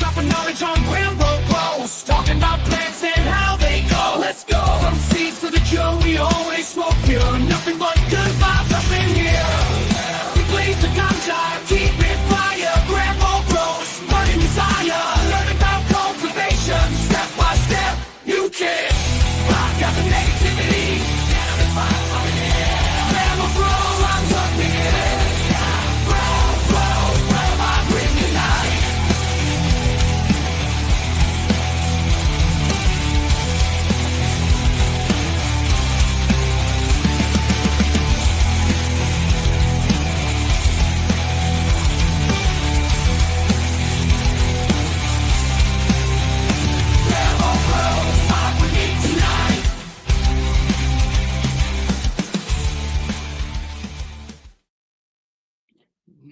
dropping knowledge on Grambo Bros. Talking about plants and how they go. Let's go. From seeds to the cure, we always smoke pure. Nothing but good vibes up in here. We blaze the ganja, keep it fire. Grambo Bros, burning desire. Learn about cultivation, step by step. You can rock out the negativity. Cannabis vibes up in here. Grambo Bros, I'm something in it.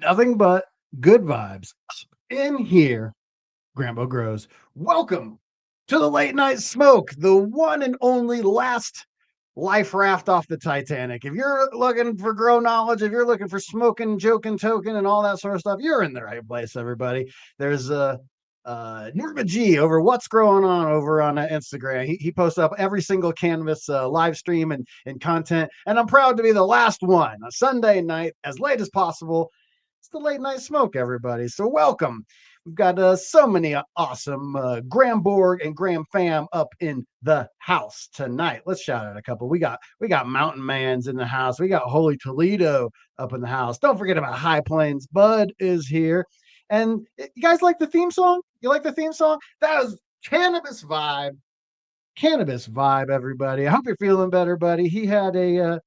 Nothing but good vibes in here. Grambo grows. Welcome to the late night smoke, the one and only last life raft off the Titanic. If you're looking for grow knowledge, if you're looking for smoking, joking, token, and all that sort of stuff, you're in the right place, everybody. There's Norma G over What's Growing On over on Instagram. He posts up every single cannabis live stream and content, and I'm proud to be the last one, a Sunday night, as late as possible. It's the late night smoke, everybody. So welcome. We've got so many awesome GramBorg and GramFam up in the house tonight. Let's shout out a couple. We got Mountain Man's in the house. We got Holy Toledo up in the house. Don't forget about High Plains. Bud is here. And you guys like the theme song? You like the theme song? That was Cannabis Vibe. Cannabis Vibe, everybody. I hope you're feeling better, buddy. He had a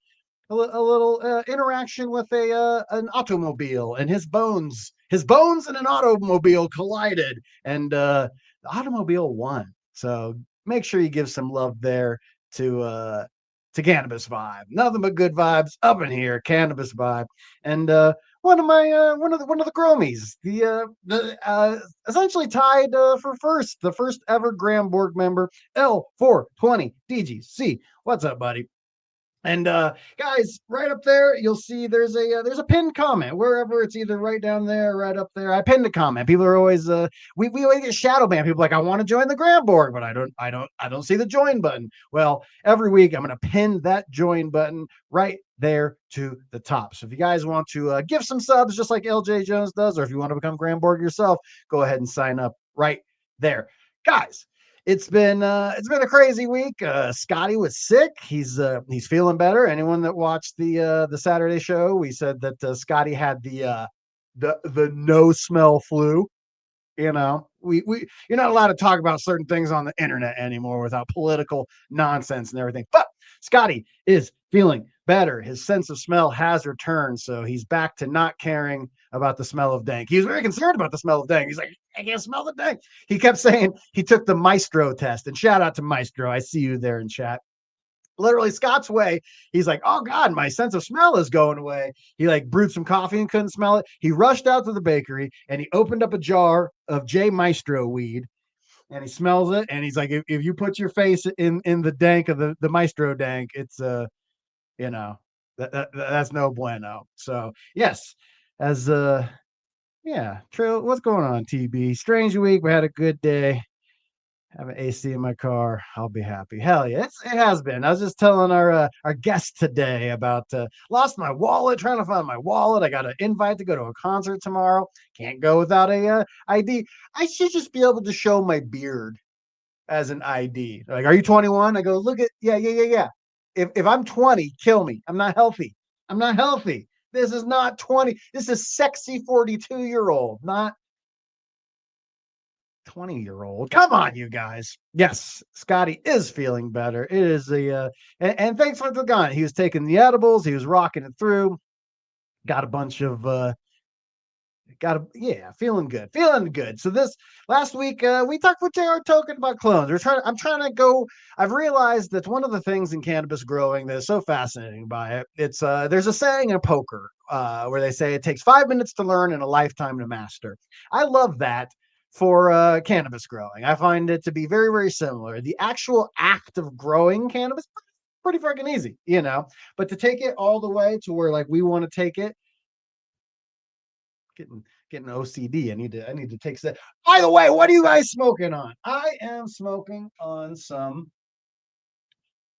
little interaction with an automobile, and his bones and an automobile collided, and the automobile won. So make sure you give some love there to Cannabis Vibe. Nothing but good vibes up in here. Cannabis Vibe. And one of the Gromies, the essentially tied for the first ever GramBorg member, L420 DGC. What's up, buddy? And guys, right up there, you'll see there's a pinned comment wherever. It's either right down there or right up there. I pinned a comment. People are always we always get shadow banned. People are like, I want to join the GramBorg, but I don't see the join button. Well, every week I'm going to pin that join button right there to the top. So if you guys want to give some subs, just like LJ Jones does, or if you want to become GramBorg yourself, go ahead and sign up right there, guys. It's been a crazy week. Scotty was sick. He's feeling better. Anyone that watched the Saturday show, we said that Scotty had the no smell flu. You know, you're not allowed to talk about certain things on the internet anymore without political nonsense and everything. But Scotty is feeling better. His sense of smell has returned, so he's back to not caring about the smell of dank. He was very concerned about the smell of dank. He's like, I can't smell the dank. He kept saying he took the Maestro test, and shout out to Maestro. I see you there in chat. Literally Scott's way. He's like, oh God, my sense of smell is going away. He like brewed some coffee and couldn't smell it. He rushed out to the bakery and he opened up a jar of J Maestro weed and he smells it. And he's like, if you put your face in the dank of the Maestro dank, it's that's no bueno. So yes, as yeah, true. What's going on, TB? Strange week. We had a good day. Have an AC in my car. I'll be happy. Hell yeah, it has been. I was just telling our guest today about lost my wallet, trying to find my wallet. I got an invite to go to a concert tomorrow. Can't go without a ID. I should just be able to show my beard as an ID. Like, are you 21? I go, look at yeah. If I'm 20, kill me. I'm not healthy. This is not 20. This is sexy 42-year-old, not 20-year-old. Come on, you guys. Yes, Scotty is feeling better. It is and thanks for the gun. He was taking the edibles. He was rocking it through. Got a bunch of feeling good. So this last week we talked with JR Token about clones. I've realized that one of the things in cannabis growing that is so fascinating by it, it's there's a saying in poker where they say it takes 5 minutes to learn and a lifetime to master. I love that for cannabis growing. I find it to be very, very similar. The actual act of growing cannabis, pretty freaking easy, but to take it all the way to where like we want to take it, getting OCD. I need to take that. By the way, what are you guys smoking on? I am smoking on some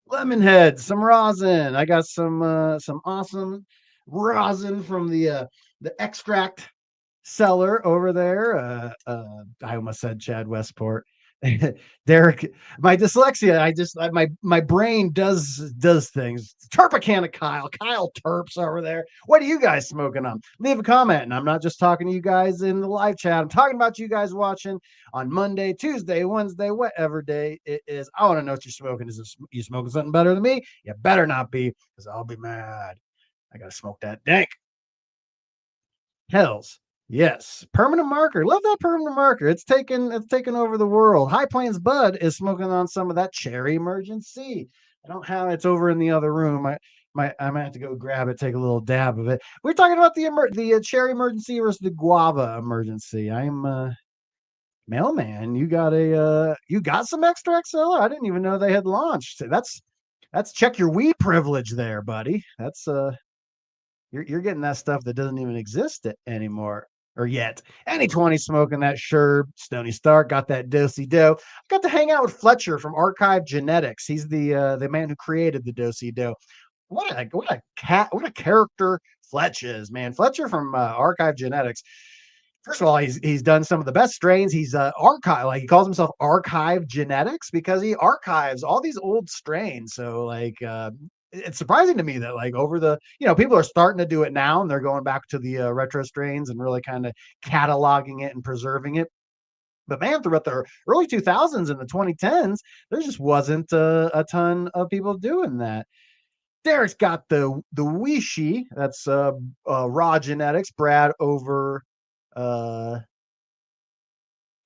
lemon head, some rosin. I got some awesome rosin from the extract seller over there. I almost said Chad Westport. Derek, my dyslexia, my brain does things. Terpicana Kyle Terps over there. What are you guys smoking on? Leave a comment. And I'm not just talking to you guys in the live chat. I'm talking about you guys watching on Monday, Tuesday, Wednesday, whatever day it is. I want to know what you're smoking. Is you smoking something better than me? You better not be, because I'll be mad. I gotta smoke that dank. Hells. Yes, permanent marker. Love that permanent marker. It's taken over the world. High Plains Bud is smoking on some of that cherry emergency. I don't have it's over in the other room. I might have to go grab it, take a little dab of it. We're talking about the cherry emergency versus the guava emergency. I'm mailman. You got some extract seller? I didn't even know they had launched. That's check your weed privilege there, buddy. That's you're getting that stuff that doesn't even exist anymore. Or yet. Any 20 smoking that Sherb, Stony Stark, got that Do-si-do. I got to hang out with Fletcher from Archive Genetics. He's the man who created the Do-si-do. What a character Fletch is, man. Fletcher from Archive Genetics. First of all, he's done some of the best strains. He's archive, like he calls himself Archive Genetics because he archives all these old strains. So like it's surprising to me that like over the, people are starting to do it now and they're going back to the retro strains and really kind of cataloging it and preserving it. But man, throughout the early 2000s and the 2010s, there just wasn't a ton of people doing that. Derek's got the Wishi, that's Raw Genetics, Brad over at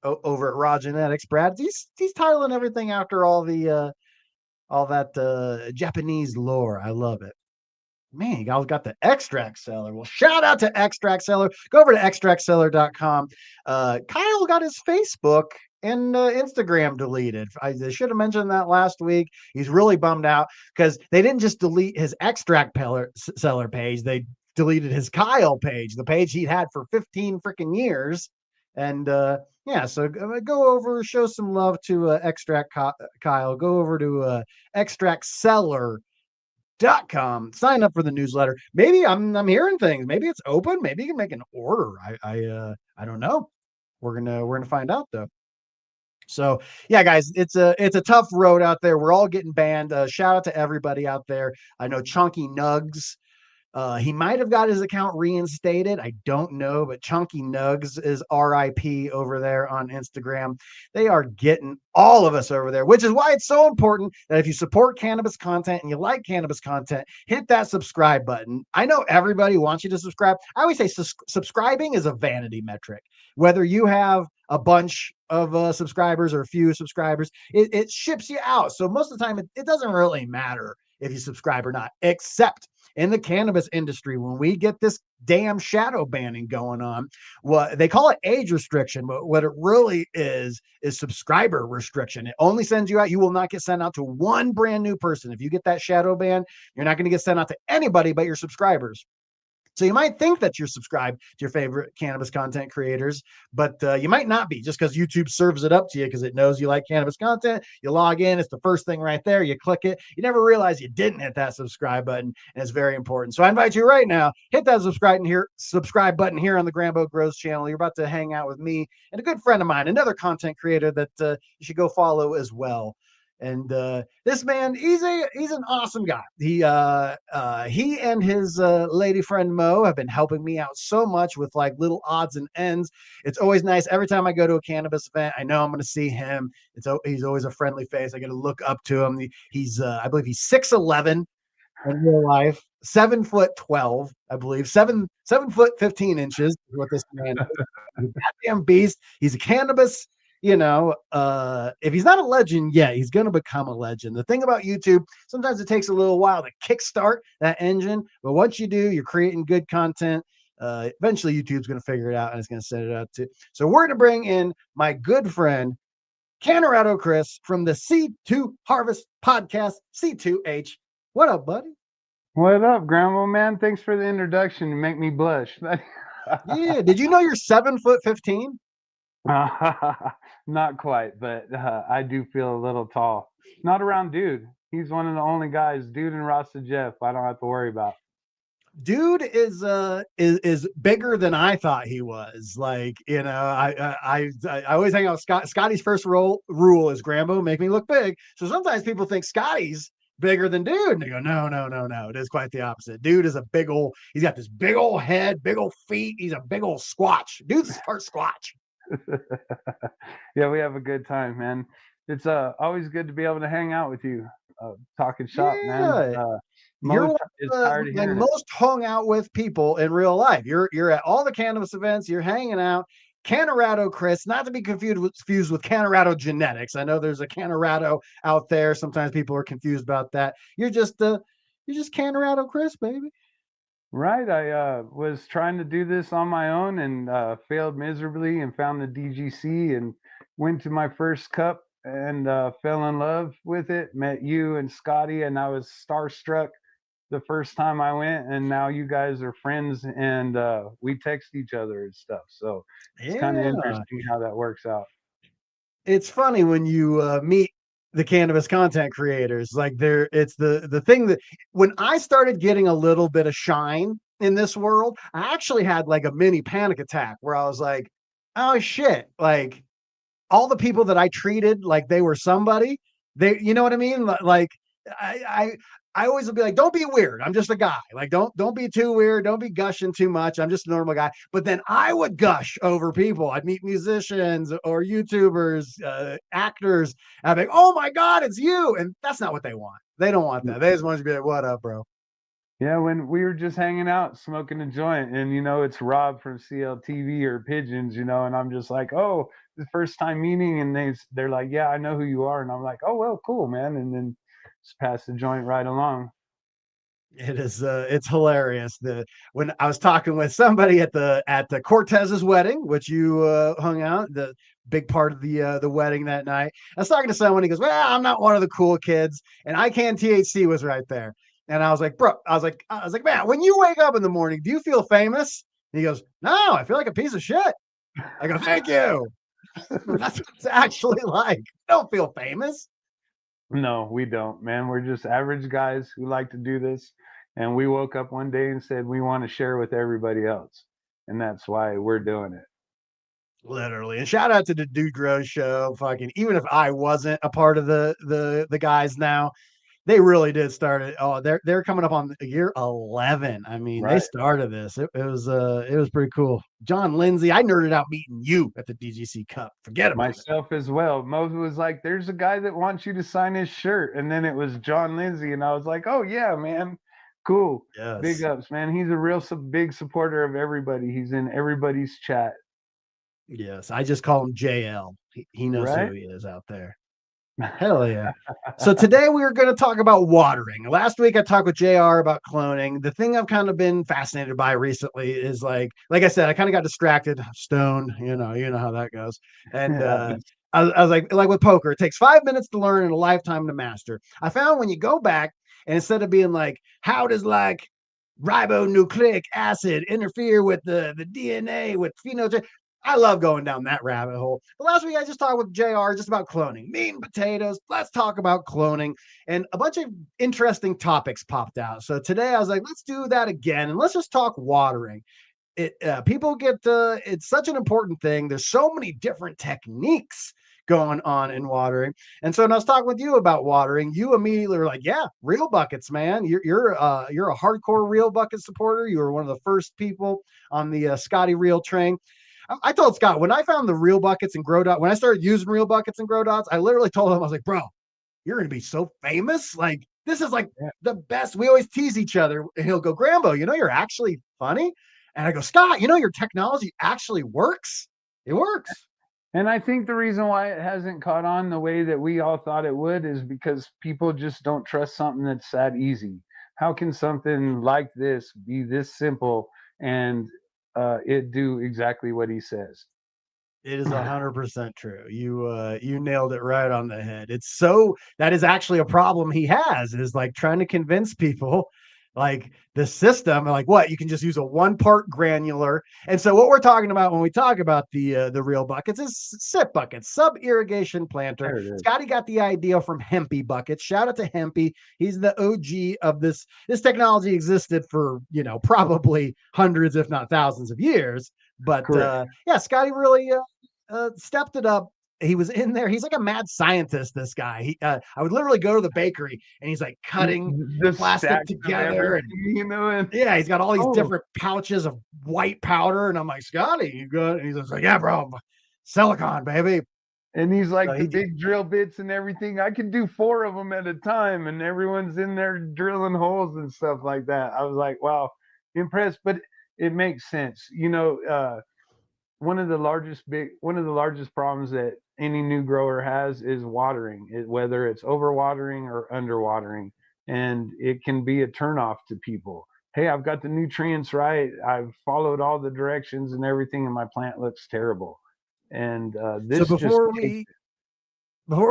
Raw Genetics. Brad, he's titling everything after all that Japanese lore. I love it. Man, you guys got the extract seller. Well, shout out to extract seller. Go over to extractseller.com. Kyle got his Facebook and Instagram deleted. I should have mentioned that last week. He's really bummed out because they didn't just delete his extract seller page. They deleted his Kyle page, the page he'd had for 15 freaking years. And so go over, show some love to Extract Kyle. Go over to extractseller.com. Sign up for the newsletter. Maybe I'm hearing things. Maybe it's open. Maybe you can make an order. I don't know. We're gonna find out though. So yeah, guys, it's a tough road out there. We're all getting banned. Shout out to everybody out there. I know Chunky Nugs. He might have got his account reinstated. I don't know, but Chunky Nugs is RIP over there on Instagram. They are getting all of us over there, which is why it's so important that if you support cannabis content and you like cannabis content, hit that subscribe button. I know everybody wants you to subscribe. I always say subscribing is a vanity metric. Whether you have a bunch of subscribers or a few subscribers, it ships you out. So most of the time, it doesn't really matter if you subscribe or not, except in the cannabis industry, when we get this damn shadow banning going on, what they call it age restriction, but what it really is subscriber restriction. It only sends you out. You will not get sent out to one brand new person. If you get that shadow ban, you're not going to get sent out to anybody but your subscribers. So you might think that you're subscribed to your favorite cannabis content creators, but you might not be, just because YouTube serves it up to you because it knows you like cannabis content. You log in, it's the first thing right there. You click it. You never realize you didn't hit that subscribe button, and it's very important. So I invite you right now, hit that subscribe button here on the Grambo Grows channel. You're about to hang out with me and a good friend of mine, another content creator that you should go follow as well. And this man, he's an awesome guy. He and his lady friend Mo have been helping me out so much with like little odds and ends. It's always nice. Every time I go to a cannabis event, I know I'm going to see him. He's always a friendly face. I get to look up to him. He's I believe he's 6'11" in real life, 7'12", I believe, 7'15" is what this man is. He's a goddamn beast. He's a cannabis. If he's not a legend yet, he's going to become a legend. The thing about YouTube, sometimes it takes a little while to kickstart that engine, but once you do, you're creating good content. Eventually YouTube's going to figure it out and it's going to set it out too. So we're going to bring in my good friend, Canorado Chris from the C2 Harvest podcast, C2H. What up, buddy? What up, Grandma, man? Thanks for the introduction. You make me blush. Yeah. Did you know you're 7'15"? Not quite, but I do feel a little tall. Not around dude. He's one of the only guys, dude and Rasta Jeff, I don't have to worry about. Dude is bigger than I thought he was. Like, I always hang out with Scott. Scotty's first rule is Grambo, make me look big. So sometimes people think Scotty's bigger than dude. And they go, no, no, no, no. It is quite the opposite. Dude is a big old, he's got this big old head, big old feet. He's a big old squatch. Dude's part squatch. Yeah, we have a good time, man. It's always good to be able to hang out with you, talking shop, man. Yeah. You're Mo one is of tired of my hearing it. most hung out with people in real life. You're at all the cannabis events. You're hanging out. Canorado Chris, not to be confused with Canorado Genetics. I know there's a Canorado out there. Sometimes people are confused about that. You're just Canorado Chris, baby. Right. I was trying to do this on my own and failed miserably and found the DGC and went to my first cup and fell in love with it. Met you and Scotty, and I was starstruck the first time I went. And now you guys are friends and we text each other and stuff. So it's kind of Yeah. interesting how that works out. It's funny when you meet the cannabis content creators. Like it's the thing that when I started getting a little bit of shine in this world, I actually had like a mini panic attack where I was like, oh shit, like all the people that I treated like they were somebody, you know what I mean? Like I I always will be like, don't be weird. I'm just a guy. Like, don't be too weird. Don't be gushing too much. I'm just a normal guy. But then I would gush over people. I'd meet musicians or YouTubers, actors. I'd be like, oh my God, it's you. And that's not what they want. They don't want that. They just want you to be like, what up, bro? Yeah, when we were just hanging out, smoking a joint, and it's Rob from CLTV or Pigeons, and I'm just like, oh, the first time meeting, and they're like, yeah, I know who you are, and I'm like, oh well, cool, man, and then just pass the joint right along. It is it's hilarious. When I was talking with somebody at the Cortez's wedding, which you hung out, the big part of the wedding that night. I was talking to someone, he goes, well, I'm not one of the cool kids, and ICANN THC was right there. And I was like, bro, I was like, man, when you wake up in the morning, do you feel famous? And he goes, no, I feel like a piece of shit. I go, thank you. That's what it's actually like. I don't feel famous. No, we don't, man. We're just average guys who like to do this, and we woke up one day and said we want to share with everybody else, and that's why we're doing it. Literally. And shout out to the Dude Grows show. Fucking, even if I wasn't a part of the guys now, they really did start it. Oh, they're coming up on year 11. I mean, they Right. started this. It was pretty cool. John Lindsay, I nerded out meeting you at the DGC Cup. Forget about it. Myself as well. Mo was like, there's a guy that wants you to sign his shirt. And then it was John Lindsay. And I was like, oh, yeah, man. Cool. Yes. Big ups, man. He's a real big supporter of everybody. He's in everybody's chat. Yes. I just call him JL. He knows Right? who he is out there. Hell yeah. So today we are going to talk about watering. Last week I talked with JR about cloning. The thing I've kind of been fascinated by recently is like I said, I kind of got distracted, stoned, you know how that goes. And I was like with poker, it takes 5 minutes to learn and a lifetime to master. I found when you go back and instead of being like, how does like ribonucleic acid interfere with the DNA with phenotype? I love going down that rabbit hole. But last week I just talked with JR just about cloning, meat and potatoes. Let's talk about cloning. And a bunch of interesting topics popped out. So today I was like, let's do that again. And let's just talk watering. People get it's such an important thing. There's so many different techniques going on in watering. And so when I was talking with you about watering, you immediately were like, yeah, real buckets, man. You're a hardcore real bucket supporter. You were one of the first people on the Scotty Real train. I told Scott when I found the real buckets and grow dots, when I started using real buckets and grow dots, I literally told him, I was like, bro, you're going to be so famous. Like, this is like the best. We always tease each other. And he'll go, Grambo, you're actually funny. And I go, Scott, your technology actually works. It works. And I think the reason why it hasn't caught on the way that we all thought it would is because people just don't trust something that's that easy. How can something like this be this simple and it do exactly what he says? It is 100% true. You nailed it right on the head. That is actually a problem he has is like trying to convince people like the system, like what you can just use a 1 part granular. And so what we're talking about when we talk about the real buckets is SIP buckets, sub irrigation planter. There it is. Scotty got the idea from Hempy buckets. Shout out to Hempy. He's the OG of this. This technology existed for, probably hundreds, if not thousands of years. But yeah, Scotty really stepped it up. He was in there. He's like a mad scientist, this guy. I would literally go to the bakery and he's like cutting the plastic together. And yeah, he's got all these different pouches of white powder. And I'm like, Scotty, you good? And he's just like, yeah, bro, silicon, baby. And he's like, the big drill bits and everything. I can do 4 of them at a time. And everyone's in there drilling holes and stuff like that. I was like, wow, impressed. But it makes sense. One of the largest problems that any new grower has is watering, whether it's overwatering or underwatering, and it can be a turnoff to people. Hey, I've got the nutrients right. I've followed all the directions and everything, and my plant looks terrible. And this. So before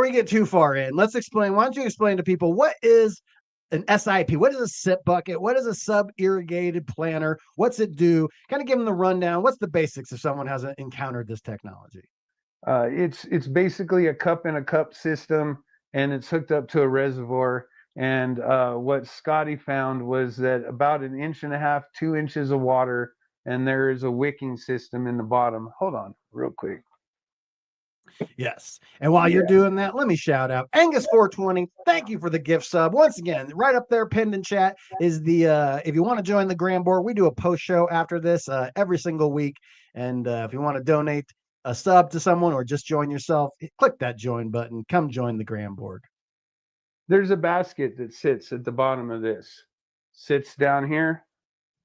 we get too far in, let's explain. Why don't you explain to people what is an SIP? What is a SIP bucket? What is a sub irrigated planter? What's it do? Kind of give them the rundown. What's the basics if someone hasn't encountered this technology? It's basically a cup in a cup system, and it's hooked up to a reservoir. And what Scotty found was that about 1.5 inches, 2 inches of water, and there is a wicking system in the bottom. Hold on, real quick. Yes. And while you're doing that, let me shout out Angus420. Thank you for the gift sub. Once again, right up there, pinned in chat is the if you want to join the Gram board, we do a post show after this every single week. And if you want to donate a sub to someone or just join yourself, click that join button. Come join the Gram board. There's a basket that sits at the bottom of this, sits down here,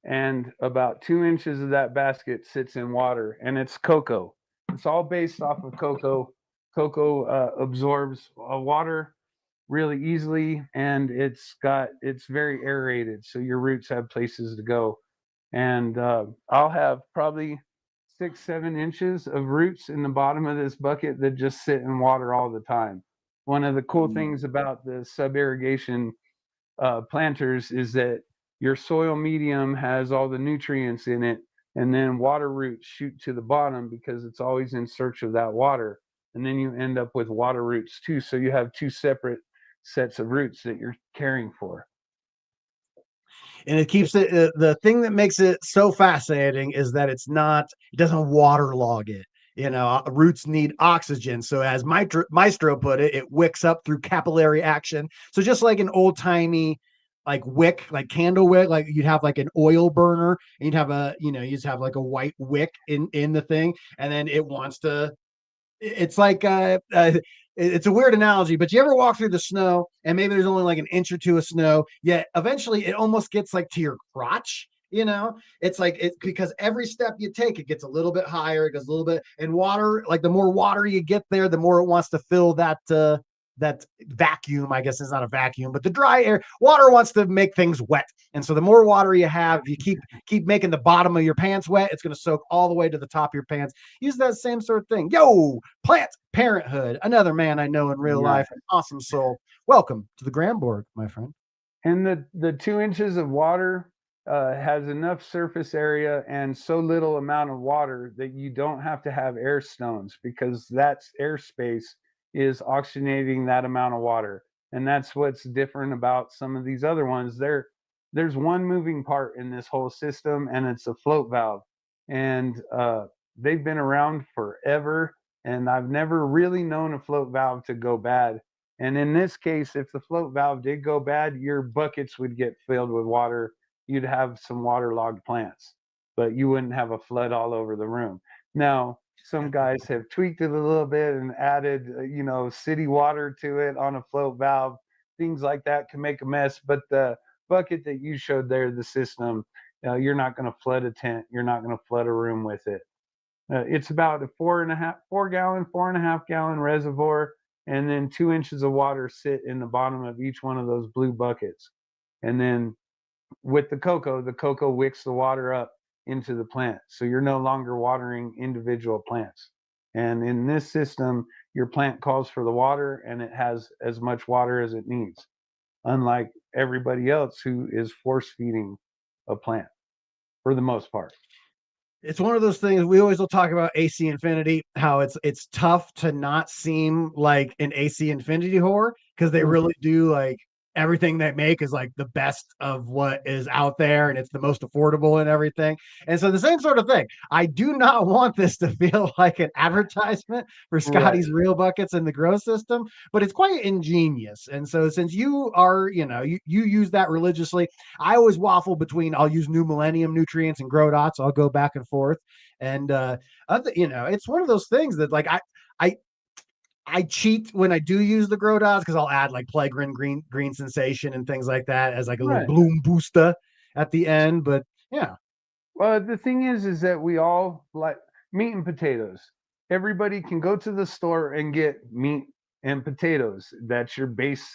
and about 2 inches of that basket sits in water, and it's cocoa. It's all based off of cocoa. Cocoa absorbs water really easily, and it's very aerated, so your roots have places to go. And I'll have probably 6-7 inches of roots in the bottom of this bucket that just sit in water all the time. One of the cool things about the sub irrigation planters is that your soil medium has all the nutrients in it, and then water roots shoot to the bottom because it's always in search of that water. And then you end up with water roots too. So you have 2 separate sets of roots that you're caring for. And it keeps it, the thing that makes it so fascinating is that it doesn't waterlog it. Roots need oxygen. So as Maestro put it, it wicks up through capillary action. So just like an old timey like wick, like candle wick, like you'd have like an oil burner and you'd have you just have like a white wick in the thing. And then it's like, it's a weird analogy, but you ever walk through the snow and maybe there's only like 1 inch or 2 of snow, yet eventually it almost gets like to your crotch. It's like because every step you take, it gets a little bit higher, it goes a little bit, and water, like the more water you get there, the more it wants to fill that vacuum. I guess it's not a vacuum, but the dry air, water wants to make things wet. And so the more water you have, if you keep making the bottom of your pants wet, it's going to soak all the way to the top of your pants. Use that same sort of thing. Yo, Plant Parenthood, another man I know in real life, an awesome soul. Welcome to the Gram board, my friend. And the 2 inches of water has enough surface area and so little amount of water that you don't have to have air stones, because that's airspace is oxygenating that amount of water. And that's what's different about some of these other ones. There's one moving part in this whole system, and it's a float valve. And they've been around forever, and I've never really known a float valve to go bad. And in this case, if the float valve did go bad, your buckets would get filled with water. You'd have some waterlogged plants, but you wouldn't have a flood all over the room. Now, some guys have tweaked it a little bit and added, city water to it on a float valve. Things like that can make a mess. But the bucket that you showed there, the system, you're not going to flood a tent. You're not going to flood a room with it. It's about a 4.5 gallon reservoir, and then 2 inches of water sit in the bottom of each one of those blue buckets. And then with the cocoa wicks the water up into the plant. So you're no longer watering individual plants. And in this system, your plant calls for the water and it has as much water as it needs. unlike everybody else who is force feeding a plant for the most part. It's one of those things we always will talk about AC Infinity, how it's tough to not seem like an AC Infinity whore because they really do like everything they make is like the best of what is out there and it's the most affordable and everything. And so the same sort of thing. I do not want this to feel like an advertisement for Right. Scotty's Real Buckets and the grow system, but it's quite ingenious. And so since you are, you use that religiously, I always waffle between I'll use New Millennium nutrients and grow dots. I'll go back and forth. And it's one of those things that like I I cheat when I do use the grow dots because I'll add like Plegrin green sensation and things like that as like a little Right. bloom booster at the end. But yeah. Well, the thing is that we all like meat and potatoes. Everybody can go to the store and get meat and potatoes. That's your base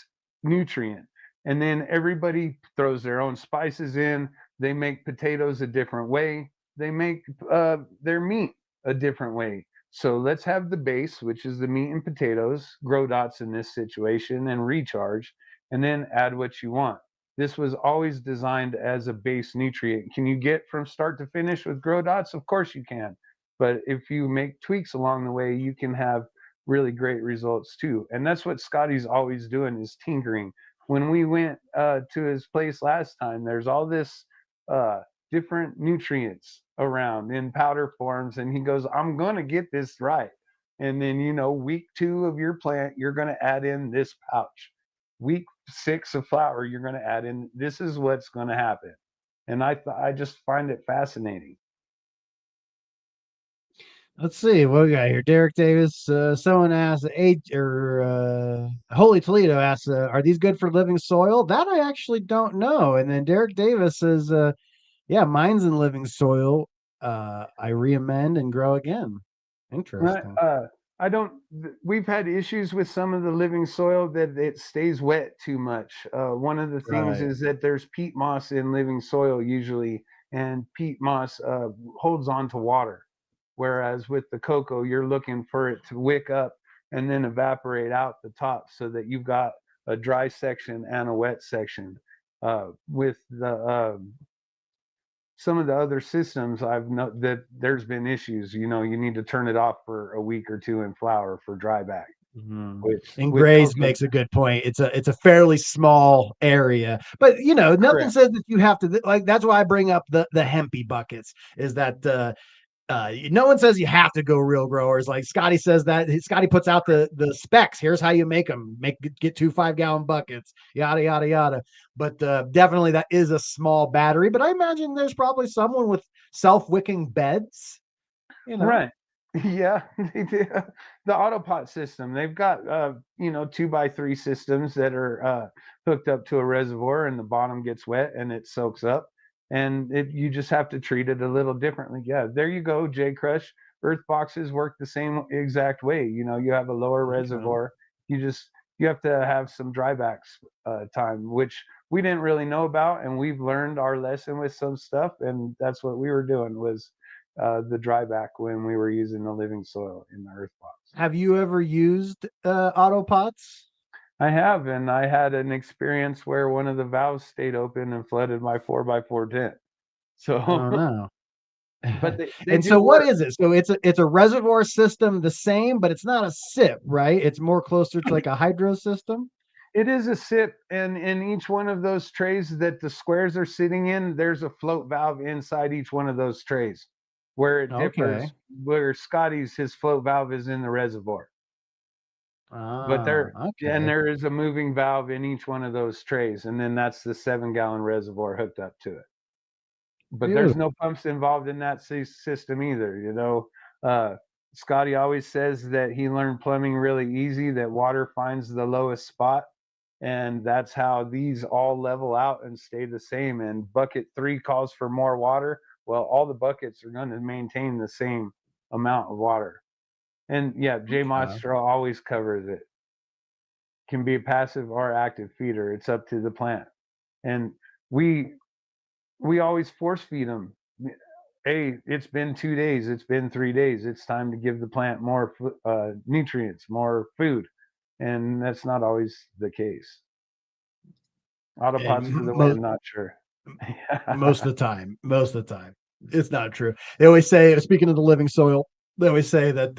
nutrient. And then everybody throws their own spices in. They make potatoes a different way. They make their meat a different way. So let's have the base, which is the meat and potatoes, grow dots in this situation, and recharge, and then add what you want. This was always designed as a base nutrient. Can you get from start to finish with grow dots? Of course you can. But if you make tweaks along the way, you can have really great results too. And that's what Scotty's always doing is tinkering. When we went to his place last time, there's all this different nutrients around in powder forms. And he goes, I'm going to get this right. And then, week 2 of your plant, you're going to add in this pouch. Week 6 of flower, you're going to add in, this is what's going to happen. And I just find it fascinating. Let's see what we got here. Derek Davis, someone asked, Holy Toledo asks, are these good for living soil? That I actually don't know. And then Derek Davis says, yeah, mine's in living soil. I re-amend and grow again. Interesting. I don't, we've had issues with some of the living soil that it stays wet too much. One of the things Right. is that there's peat moss in living soil usually, and peat moss holds on to water. Whereas with the cocoa, you're looking for it to wick up and then evaporate out the top so that you've got a dry section and a wet section. With the some of the other systems, I've know that there's been issues. You need to turn it off for a week or 2 in flower for dry back. Which And with Grays cocoa, makes a good point. It's a fairly small area, but nothing correct. says that you have to like. That's why I bring up the hempy buckets. Is that no one says you have to go real growers. Like Scotty says that Scotty puts out the specs. Here's how you make them. Get 2 5-gallon buckets. Yada yada yada. But definitely that is a small battery. But I imagine there's probably someone with self-wicking beds. Right. Yeah, they do. The autopot system. They've got 2x3 systems that are hooked up to a reservoir, and the bottom gets wet and it soaks up, and you just have to treat it a little differently. Yeah, there you go, J Crush. Earth boxes work the same exact way. You have a lower Okay. reservoir. You have to have some drybacks time, which we didn't really know about, and we've learned our lesson with some stuff, and that's what we were doing was the dryback when we were using the living soil in the earth box. Have you ever used autopots? I have, and I had an experience where one of the valves stayed open and flooded my 4x4 tent. So, Oh no. but they And do so what work. is it? So it's a reservoir system the same, but it's not a sip, right? It's more closer to like a hydro system. It is a sip, and in each one of those trays that the squares are sitting in, there's a float valve inside each one of those trays. Where it Okay. differs, where Scotty's his float valve is in the reservoir. But Okay. there is a moving valve in each one of those trays, and then that's the 7-gallon reservoir hooked up to it. But there's Beautiful. no pumps involved in that system either. Scotty always says that he learned plumbing really easy, that water finds the lowest spot, and that's how these all level out and stay the same. And bucket 3 calls for more water. Well, all the buckets are going to maintain the same amount of water. And yeah, J Okay. Monster always covers it. Can be a passive or active feeder. It's up to the plant. And we always force feed them. Hey, it's been 2 days. It's been 3 days. It's time to give the plant more nutrients, more food, and that's not always the case. Autopots And for the win, not sure. most of the time, it's not true. They always say, speaking of the living soil, they always say that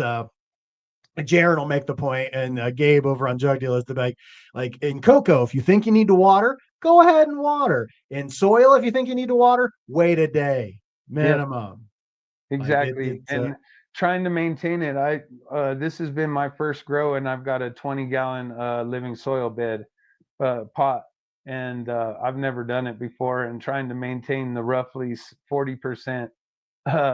Jaron will make the point, and Gabe over on Jug Dealers, to like in cocoa, if you think you need to water, go ahead and water. In soil, if you think you need to water, wait a day minimum. Exactly. And trying to maintain it. This has been my first grow, and I've got a 20-gallon living soil bed pot, and I've never done it before. And trying to maintain the roughly 40%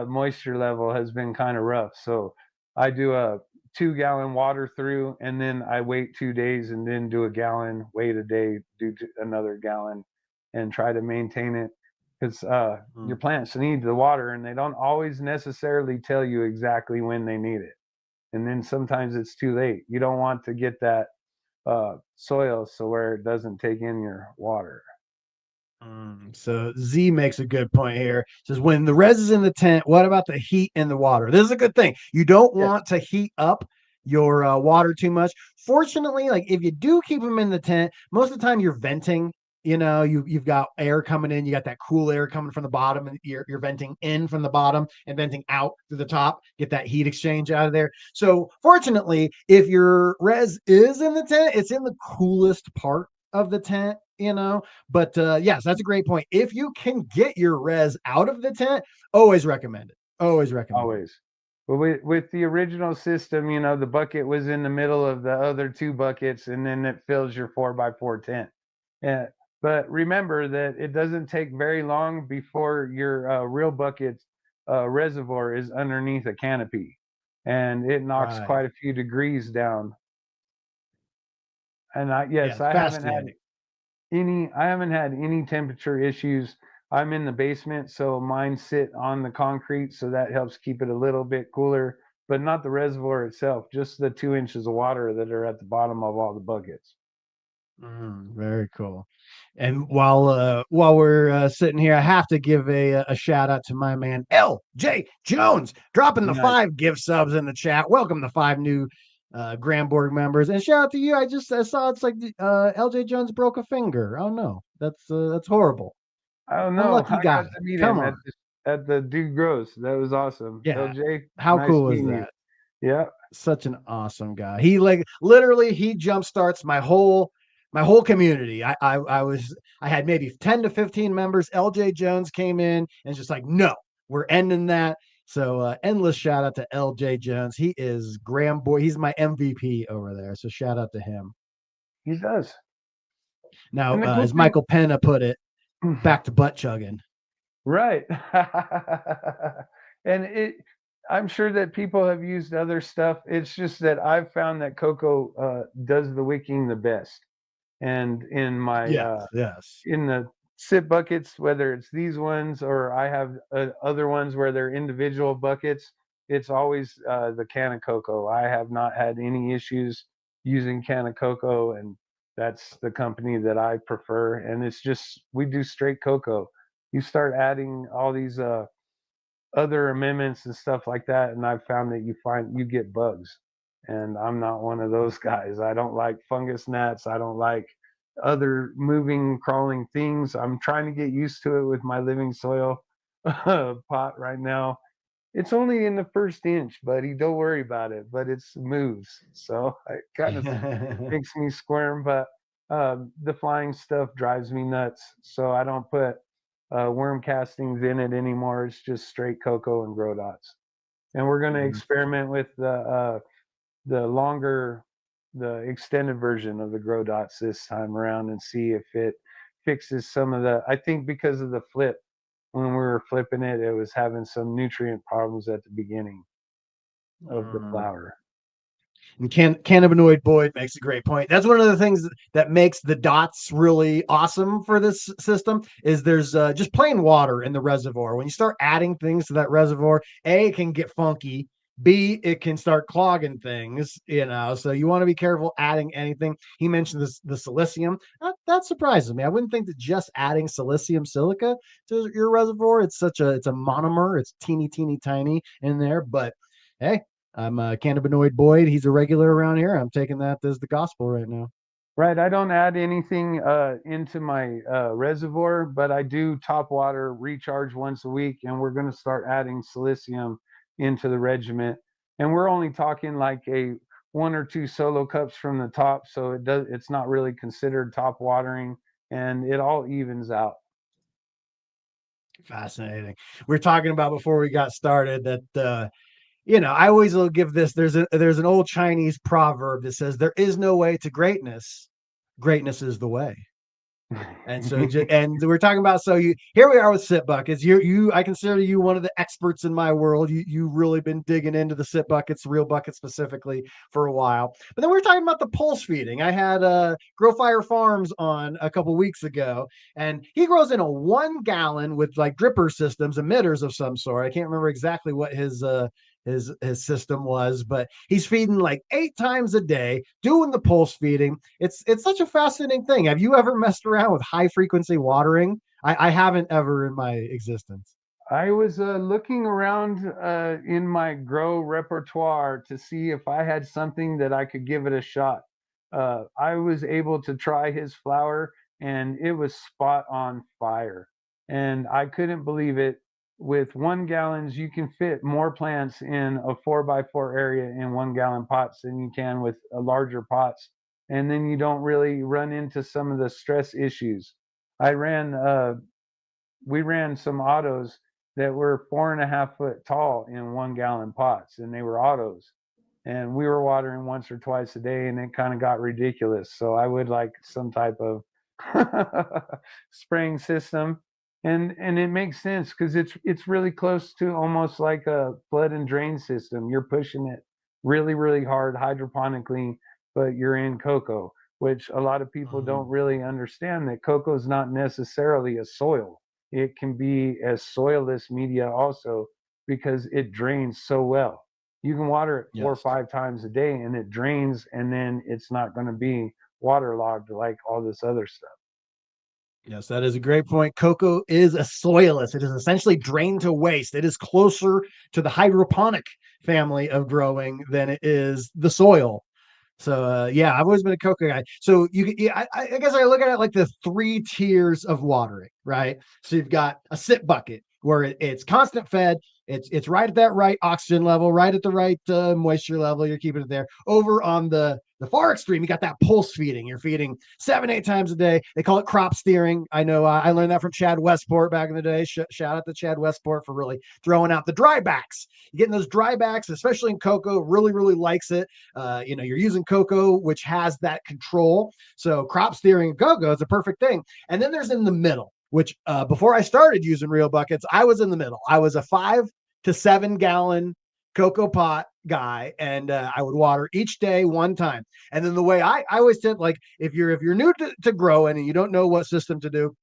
moisture level has been kind of rough. So I do a 2-gallon water through, and then I wait 2 days, and then do a gallon, wait a day, do another gallon, and try to maintain it, because your plants need the water, and they don't always necessarily tell you exactly when they need it. And then sometimes it's too late. You don't want to get that soil so where it doesn't take in your water. So Z makes a good point here. Says, when the res is in the tent, what about the heat and the water? This is a good thing. You don't want to heat up your water too much. Fortunately, like if you do keep them in the tent, most of the time you're venting. You've got air coming in, you got that cool air coming from the bottom, and you're venting in from the bottom and venting out to the top, get that heat exchange out of there. So fortunately, if your res is in the tent, it's in the coolest part of the tent, but yes, that's a great point. If you can get your res out of the tent, always recommend it. Always. But with the original system, the bucket was in the middle of the other 2 buckets, and then it fills your 4x4 tent. But remember that it doesn't take very long before your real bucket reservoir is underneath a canopy, and it knocks quite a few degrees down. And I haven't had any temperature issues. I'm in the basement, so mine sit on the concrete, so that helps keep it a little bit cooler, but not the reservoir itself, just the 2 inches of water that are at the bottom of all the buckets. Very cool. And while we're sitting here, I have to give a shout out to my man LJ Jones, dropping the 5 gift subs in the chat. Welcome the 5 new GramBoard members, and shout out to you. I saw it's like LJ Jones broke a finger. Oh no, that's horrible. Oh no, unlucky guy. got to meet him at the Dude Grows. That was awesome. Yeah, LJ, how cool is that? Yeah, such an awesome guy. He literally he jump starts my whole community. I had maybe 10 to 15 members. LJ Jones came in and just like, no, we're ending that. So endless shout out to LJ Jones. He is GramBoy. He's my MVP over there. So shout out to him. He does. Now, as Michael Pena put it, back to butt chugging. Right. And I'm sure that people have used other stuff. It's just that I've found that cocoa does the wicking the best. And in my in the sip buckets, whether it's these ones or I have other ones where they're individual buckets, it's always the can of cocoa. I have not had any issues using can of cocoa, and that's the company that I prefer. And it's just, we do straight cocoa. You start adding all these other amendments and stuff like that, and I've found that you get bugs, and I'm not one of those guys. I don't like fungus gnats. I don't like other moving, crawling things. I'm trying to get used to it with my living soil pot right now. It's only in the first inch, buddy. Don't worry about it, but it moves, so it kind of makes me squirm. But the flying stuff drives me nuts, so I don't put worm castings in it anymore. It's just straight cocoa and grow dots. And we're going to experiment with the extended version of the grow dots this time around and see if it fixes some of the, I think because of the flip, when we were flipping it, it was having some nutrient problems at the beginning of the flower. And Cannabinoid Boyd makes a great point. That's one of the things that makes the dots really awesome for this system is there's just plain water in the reservoir. When you start adding things to that reservoir, A, it can get funky. B, it can start clogging things, so you want to be careful adding anything. He mentioned the silicium. That surprises me. I wouldn't think that just adding silicium silica to your reservoir, it's a monomer. It's teeny tiny in there, but hey, I'm Cannabinoid Boyd. He's a regular around here. I'm taking that as the gospel right now. Right. I don't add anything into my reservoir, but I do top water, recharge once a week, and we're going to start adding silicium into the regiment. And we're only talking like a 1 or 2 solo cups from the top, so it's not really considered top watering, and it all evens out. Fascinating. We are talking about before we got started that I always will give this. There's an old Chinese proverb that says there is no way to greatness. Greatness is the way. And so, and we're talking about, so here we are with sip buckets. I consider you one of the experts in my world. You've really been digging into the sip buckets, real buckets specifically, for a while. But then we were talking about the pulse feeding. I had Grow Fire Farms on a couple weeks ago, and he grows in a 1 gallon with like dripper systems, emitters of some sort. I can't remember exactly what his system was, but he's feeding like 8 times a day, doing the pulse feeding. It's such a fascinating thing. Have you ever messed around with high frequency watering? I haven't ever in my existence. I was looking around in my grow repertoire to see if I had something that I could give it a shot. I was able to try his flower, and it was spot on fire. And I couldn't believe it. With 1 gallons, you can fit more plants in a 4x4 area in 1 gallon pots than you can with larger pots. And then you don't really run into some of the stress issues. I ran we ran some autos that were 4.5 foot tall in 1 gallon pots, and they were autos. And we were watering once or twice a day, and it kind of got ridiculous. So I would like some type of spraying system, and it makes sense because it's really close to almost like a flood and drain system. You're pushing it really really hard hydroponically, but you're in cocoa, which a lot of people don't really understand that cocoa is not necessarily a soil. It can be a soilless media also because it drains so well. You can water it 4 or 5 times a day and it drains, and then it's not going to be waterlogged like all this other stuff. Yes, that is a great point. Cocoa is a soilless. It is essentially drained to waste. It is closer to the hydroponic family of growing than it is the soil. So yeah, I've always been a cocoa guy. So I guess I look at it like the 3 tiers of watering, right? So you've got a sip bucket where it's constant fed. It's right at that right oxygen level, right at the right moisture level. You're keeping it there. Over on the far extreme, you got that pulse feeding. You're feeding 7-8 times a day. They call it crop steering. I know I learned that from Chad Westport back in the day. Shout out to Chad Westport for really throwing out the dry backs. You're getting those dry backs, especially in cocoa, really, really likes it. You're using cocoa, which has that control. So crop steering and cocoa is a perfect thing. And then there's in the middle, which before I started using real buckets, I was in the middle. I was a 5 to 7 gallon cocoa pot guy, and I would water each day 1 time. And then the way I always said, like, if you're new to growing and you don't know what system to do,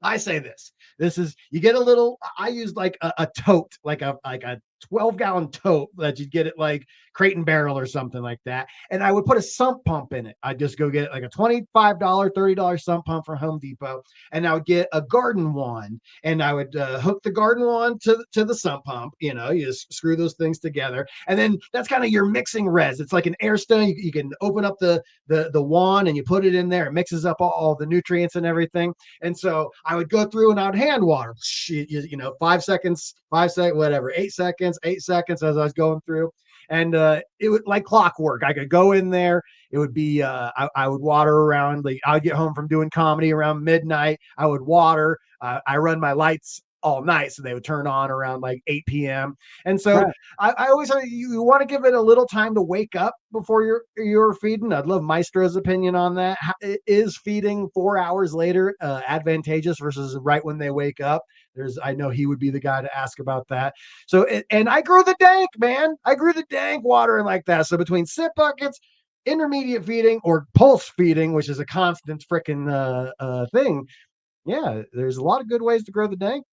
I say this is, you get a little, I used like a tote, like a 12-gallon tote that you'd get at like Crate and Barrel or something like that. And I would put a sump pump in it. I'd just go get like a $25, $30 sump pump from Home Depot. And I would get a garden wand, and I would hook the garden wand to the sump pump. You just screw those things together. And then that's kind of your mixing res. It's like an air stone. You can open up the wand and you put it in there. It mixes up all the nutrients and everything. And so I would go through and I would hand water, 5 seconds, whatever, 8 seconds, 8 seconds as I was going through. And it would, like clockwork. I could go in there. It would be, I would water around, like I would get home from doing comedy around midnight. I would water. I run my lights all night, so they would turn on around like 8 p.m. And so Right. I always say you want to give it a little time to wake up before you're feeding. I'd love Maestro's opinion on that. Is feeding 4 hours later advantageous versus right when they wake up? I know he would be the guy to ask about that. So, and I grew the dank, man. I grew the dank watering like that. So between sip buckets, intermediate feeding, or pulse feeding, which is a constant freaking thing. Yeah, there's a lot of good ways to grow the dank.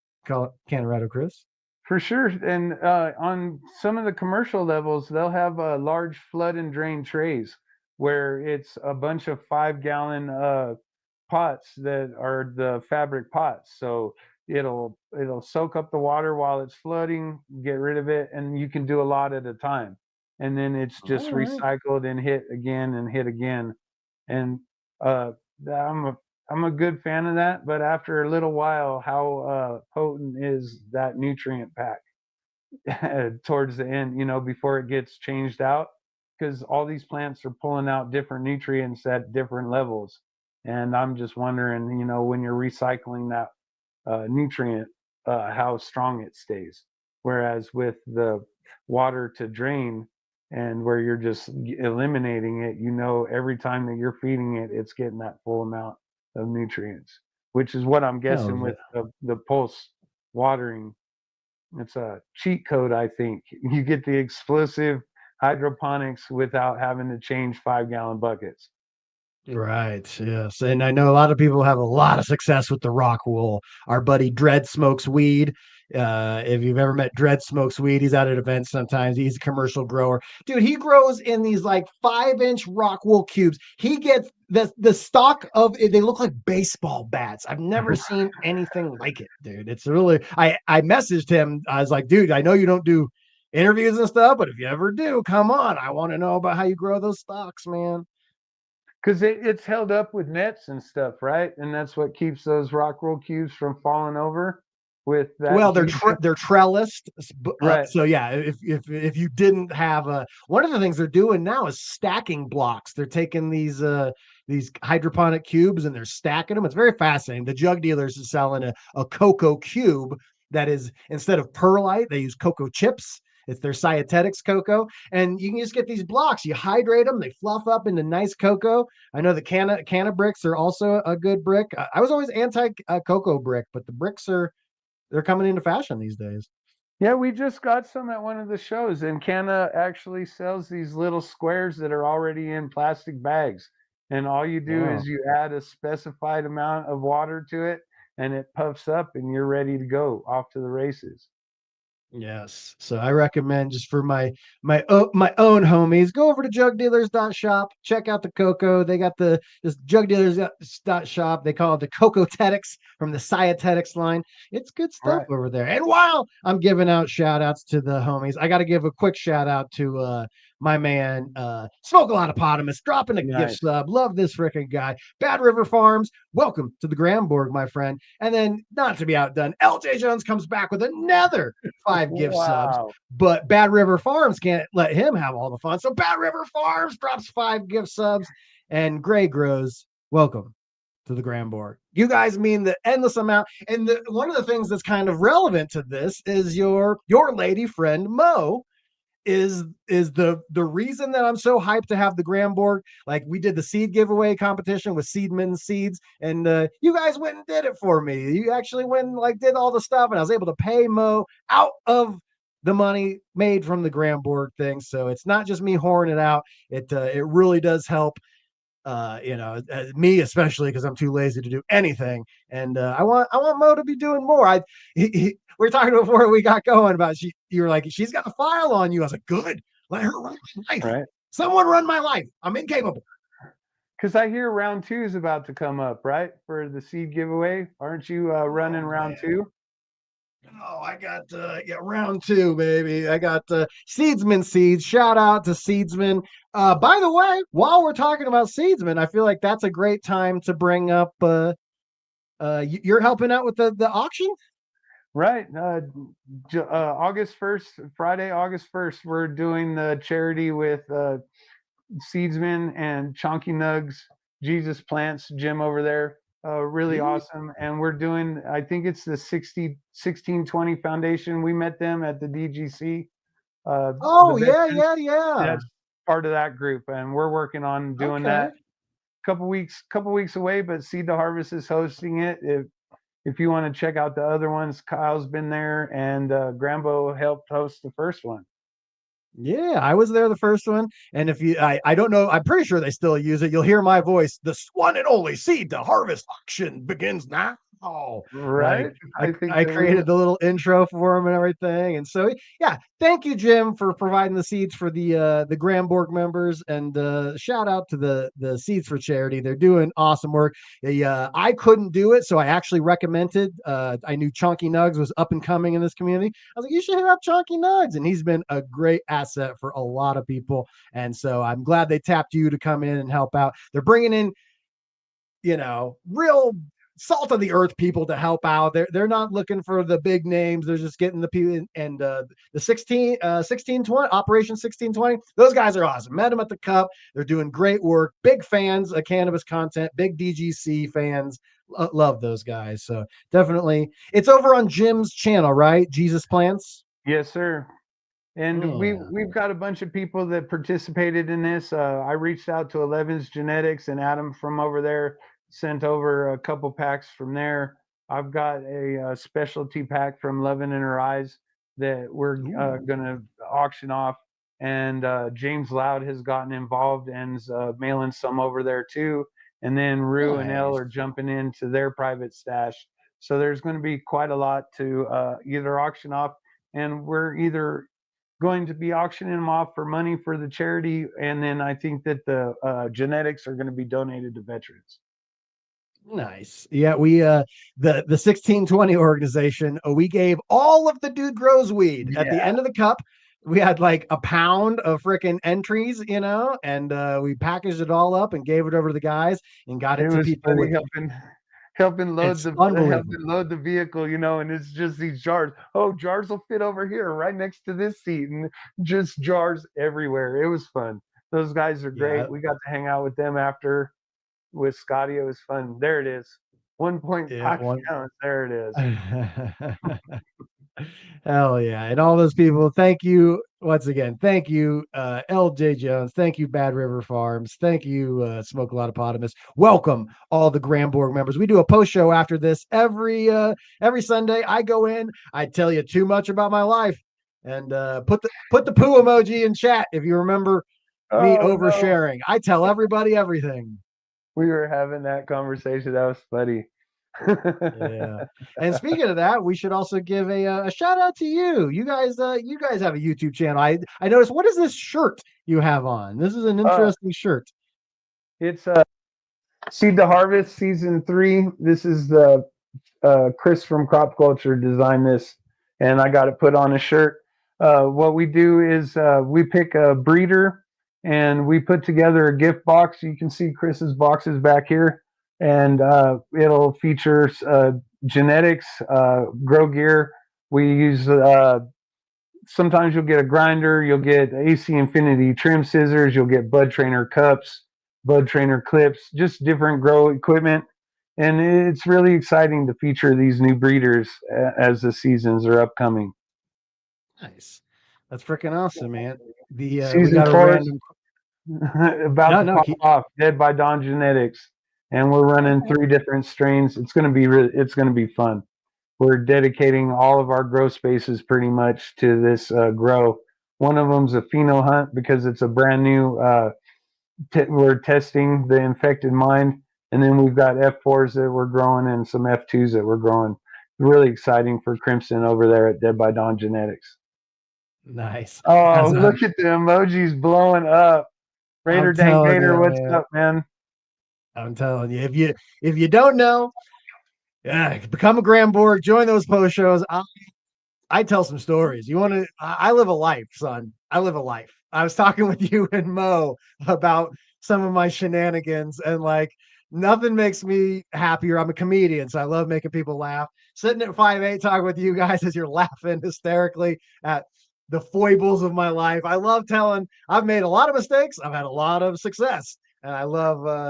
Colorado Chris. For sure. And on some of the commercial levels, they'll have large flood and drain trays where it's a bunch of 5 gallon pots that are the fabric pots. So it'll soak up the water while it's flooding, get rid of it, and you can do a lot at a time. And then it's just All right. recycled and hit again and hit again. And I'm a good fan of that, but after a little while, how potent is that nutrient pack towards the end, before it gets changed out? Because all these plants are pulling out different nutrients at different levels. And I'm just wondering, when you're recycling that nutrient, how strong it stays. Whereas with the water to drain, and where you're just eliminating it, every time that you're feeding it, it's getting that full amount of nutrients, which is what I'm Oh, guessing with the pulse watering. It's a cheat code, I think. You get the explosive hydroponics without having to change 5-gallon buckets. right. Yes. And I know a lot of people have a lot of success with the rock wool. Our buddy Dread smokes weed. If you've ever met Dread smokes weed, he's out at events sometimes. He's a commercial grower. Dude, he grows in these like 5-inch rock wool cubes. He gets the stock of it, they look like baseball bats. I've never seen anything like it, dude. It's really I messaged him. I was like, dude, I know you don't do interviews and stuff, but if you ever do, come on. I want to know about how you grow those stocks, man. Because it's held up with nets and stuff, right? And that's what keeps those rock wool cubes from falling over with that Well, heat. they're trellised, Right. so yeah. If you didn't have one of the things they're doing now is stacking blocks. They're taking these hydroponic cubes and they're stacking them. It's very fascinating. The Jug Dealers is selling a cocoa cube that is, instead of perlite, they use cocoa chips. It's their Cyatetics cocoa, and you can just get these blocks. You hydrate them, they fluff up into nice cocoa. I know the canna bricks are also a good brick. I was always anti cocoa brick, but the bricks they're coming into fashion these days. Yeah, we just got some at one of the shows, and Canna actually sells these little squares that are already in plastic bags. And all you do Wow. is you add a specified amount of water to it, and it puffs up, and you're ready to go off to the races. Yes. So I recommend, just for my own homies, go over to jugdealers.shop, check out the cocoa. They got this jugdealers.shop. They call it the Cocotetics from the Cyatetics line. It's good stuff Right. over there. And while I'm giving out shout outs to the homies, I got to give a quick shout out to my man, Smoke a Lot of Potamus, dropping a gift Nice. sub. Love this freaking guy. Bad River Farms, welcome to the GramBoard, my friend. And then, not to be outdone, LJ Jones comes back with another 5 gift subs, Wow. but Bad River Farms can't let him have all the fun. So Bad River Farms drops 5 gift subs, and Gray Grows, welcome to the GramBoard. You guys mean the endless amount. And one of the things that's kind of relevant to this is your lady friend Mo is the reason that I'm so hyped to have the GramBoard. Like, we did the seed giveaway competition with Seedman Seeds, and you guys went and did it for me. You actually went and like did all the stuff, and I was able to pay Mo out of the money made from the GramBoard thing. So it's not just me whoring it out. It really does help. Me especially, because I'm too lazy to do anything, and I want Mo to be doing more. We were talking before we got going about you were like, she's got a file on you. I was like, good, let her run my life. Right. Someone run my life. I'm incapable. Because I hear round 2 is about to come up, right? For the seed giveaway. Aren't you running round 2? Oh, I got round 2, baby. I got Seedsman Seeds. Shout out to Seedsman. By the way, while we're talking about Seedsman, I feel like that's a great time to bring up you're helping out with the auction. Right. August 1st, Friday, August 1st, we're doing the charity with Seedsman and Chonky Nugs, Jesus Plants, Jim over there. Really awesome. And we're doing, I think it's the 1620 Foundation. We met them at the DGC. Oh, yeah. That's part of that group. And we're working on doing that. Couple weeks away, but Seed to Harvest is hosting it. If you want to check out the other ones, Kyle's been there, and Grambo helped host the first one. Yeah, I was there the first one. And if I don't know, I'm pretty sure they still use it. You'll hear my voice. The one and only Seed to Harvest auction begins now. Oh, right. I created the little intro for him and everything. And so, yeah, thank you, Jim, for providing the seeds for the GramBoard members, and shout out to the Seeds for Charity. They're doing awesome work. I couldn't do it, so I actually recommended. I knew Chonky Nugs was up and coming in this community. I was like, you should hit up Chonky Nugs, and he's been a great asset for a lot of people. And so I'm glad they tapped you to come in and help out. They're bringing in real salt of the earth people to help out. They're not looking for the big names. They're just getting the people. And the 1620 Operation 1620. Those guys are awesome. Met them at the Cup. They're doing great work. Big fans of cannabis content. Big DGC fans. Love those guys. So definitely, it's over on Jim's channel, right? Jesus Plants. Yes, sir. And Yeah. we've got a bunch of people that participated in this. I reached out to 11's Genetics, and Adam from over there sent over a couple packs from there. I've got a specialty pack from Lovin' in Her Eyes that we're going to auction off. And James Loud has gotten involved and is mailing some over there too. And then Rue and Elle are jumping into their private stash. So there's going to be quite a lot to either auction off, and we're either going to be auctioning them off for money for the charity, and then I think that the genetics are going to be donated to veterans. Nice. Yeah, we the 1620 organization, we gave all of the Dude Grows weed at the end of the Cup. We had like a pound of freaking entries, and we packaged it all up and gave it over to the guys and got it to people. Helping load the vehicle, and it's just these jars. Oh, jars will fit over here right next to this seat, and just jars everywhere. It was fun. Those guys are great. We got to hang out with them after with Scotty. It was fun. There it is. 1.5 ounce. There it is. Hell yeah. And all those people, thank you once again. Thank you, LJ Jones. Thank you, Bad River Farms. Thank you, Smoke a Lot of Potamus. Welcome all the GRAMBOlogue members. We do a post show after this every Sunday. I go in, I tell you too much about my life, and put the poo emoji in chat if you remember me oversharing. No. I tell everybody everything. We were having that conversation. That was funny. Yeah. And speaking of that, we should also give a shout out to you. You guys have a YouTube channel. I noticed. What is this shirt you have on? This is an interesting shirt. It's Seed to Harvest Season 3. This is the Chris from Crop Culture designed this, and I got it put on a shirt. What we do is we pick a breeder and we put together a gift box. You can see Chris's boxes back here. And it'll feature genetics, grow gear. We use, sometimes you'll get a grinder, you'll get AC Infinity trim scissors, you'll get bud trainer cups, bud trainer clips, just different grow equipment. And it's really exciting to feature these new breeders as the seasons are upcoming. Nice. That's freaking awesome, man. Season 4 about to pop off, Dead by Dawn Genetics. And we're running 3 different strains. It's going to be fun. We're dedicating all of our grow spaces pretty much to this grow. One of them's a pheno hunt because it's a brand new. We're testing the infected mind, and then we've got F4s that we're growing and some F2s that we're growing. Really exciting for Crimson over there at Dead by Dawn Genetics. Nice. Oh, look at the emojis blowing up. Raider Dank Gator, what's up, man? I'm telling you, if you don't know, become a GRAMBOlogue, join those post shows. I tell some stories. I live a life, son. I live a life. I was talking with you and Mo about some of my shenanigans, and like nothing makes me happier. I'm a comedian, so I love making people laugh. Sitting at 5'8", talking with you guys as you're laughing hysterically at the foibles of my life. I love telling. I've made a lot of mistakes. I've had a lot of success, and I love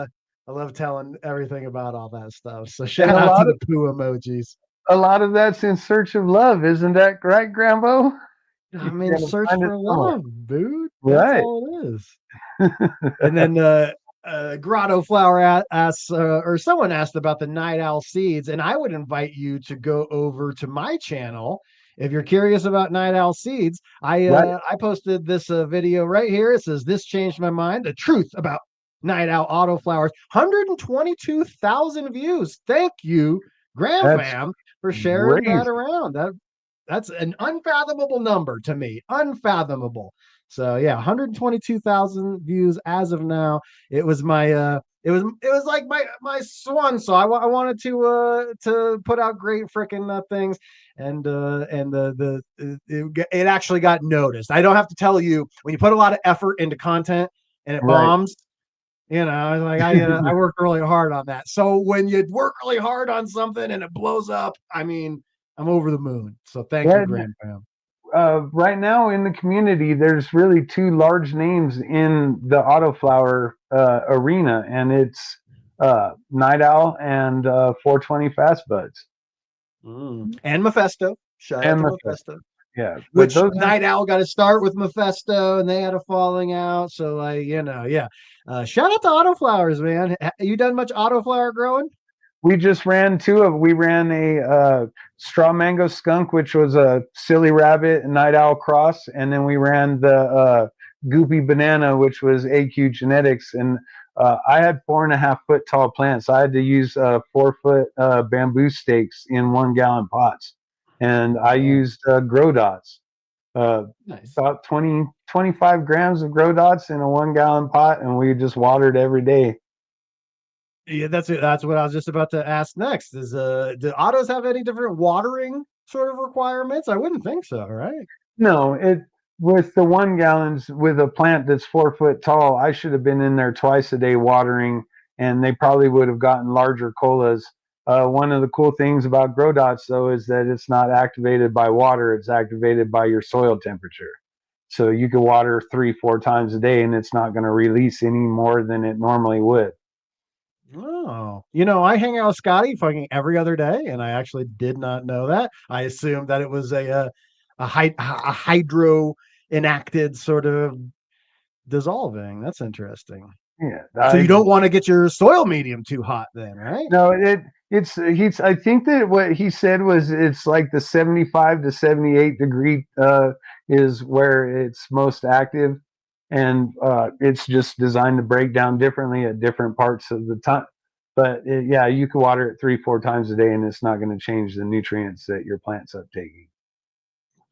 telling everything about all that stuff. So shout out to the poo emojis. A lot of that's in search of love, isn't that right, Grambo? I'm in search for love, dude. That's all it is. And then Grotto Flower asks, or someone asked about the Night Owl seeds, and I would invite you to go over to my channel if you're curious about Night Owl seeds. I posted this video right here. It says, "This changed my mind. The truth about Night Owl autoflowers." 122,000 views. Thank you, GramFam, for sharing that around. That's an unfathomable number to me. Unfathomable. So yeah, 122,000 views as of now. It was my it was like my swan song. I wanted to put out great freaking things, and it actually got noticed. I don't have to tell you, when you put a lot of effort into content and it bombs, You know, I was like, I worked really hard on that. So when you work really hard on something and it blows up, I mean, I'm over the moon. So thank you, Yeah, GramFam. right now in the community, there's really two large names in the autoflower arena, and it's Night Owl and 420 Fast Buds. And Mephisto. Shout out And to Mephisto. Mephisto. Yeah, but Which those are, Night Owl got to start with Mephisto, and they had a falling out. So, like, you know, yeah. Shout out to autoflowers, man. You done much autoflower growing? we just ran two of. We ran a straw mango skunk, which was a silly rabbit and Night Owl cross, and then we ran the goopy banana, which was AQ genetics. And I had 4.5 foot tall plants. I had to use 4 foot bamboo stakes in 1 gallon pots, and I used grow dots. Nice. About 25 grams of grow dots in a 1 gallon pot, and we just watered every day. Yeah, that's it. That's what I was just about to ask next. Is do autos have any different watering sort of requirements? I wouldn't think so, right? No, it with the 1 gallons with a plant that's 4 foot tall, I should have been in there twice a day watering, and they probably would have gotten larger colas. One of the cool things about grow dots, though, is that it's not activated by water; it's activated by your soil temperature. So you can water 3-4 times a day, and it's not going to release any more than it normally would. Oh, you know, I hang out with Scotty fucking every other day, and I actually did not know that. I assumed that it was a hydro enacted sort of dissolving. That's interesting. Yeah, So you don't want to get your soil medium too hot, then, right? no, he's. I think that what he said was it's like the 75 to 78 degree is where it's most active, and it's just designed to break down differently at different parts of the time. But yeah, you can water it 3-4 times a day, and it's not going to change the nutrients that your plant's uptaking.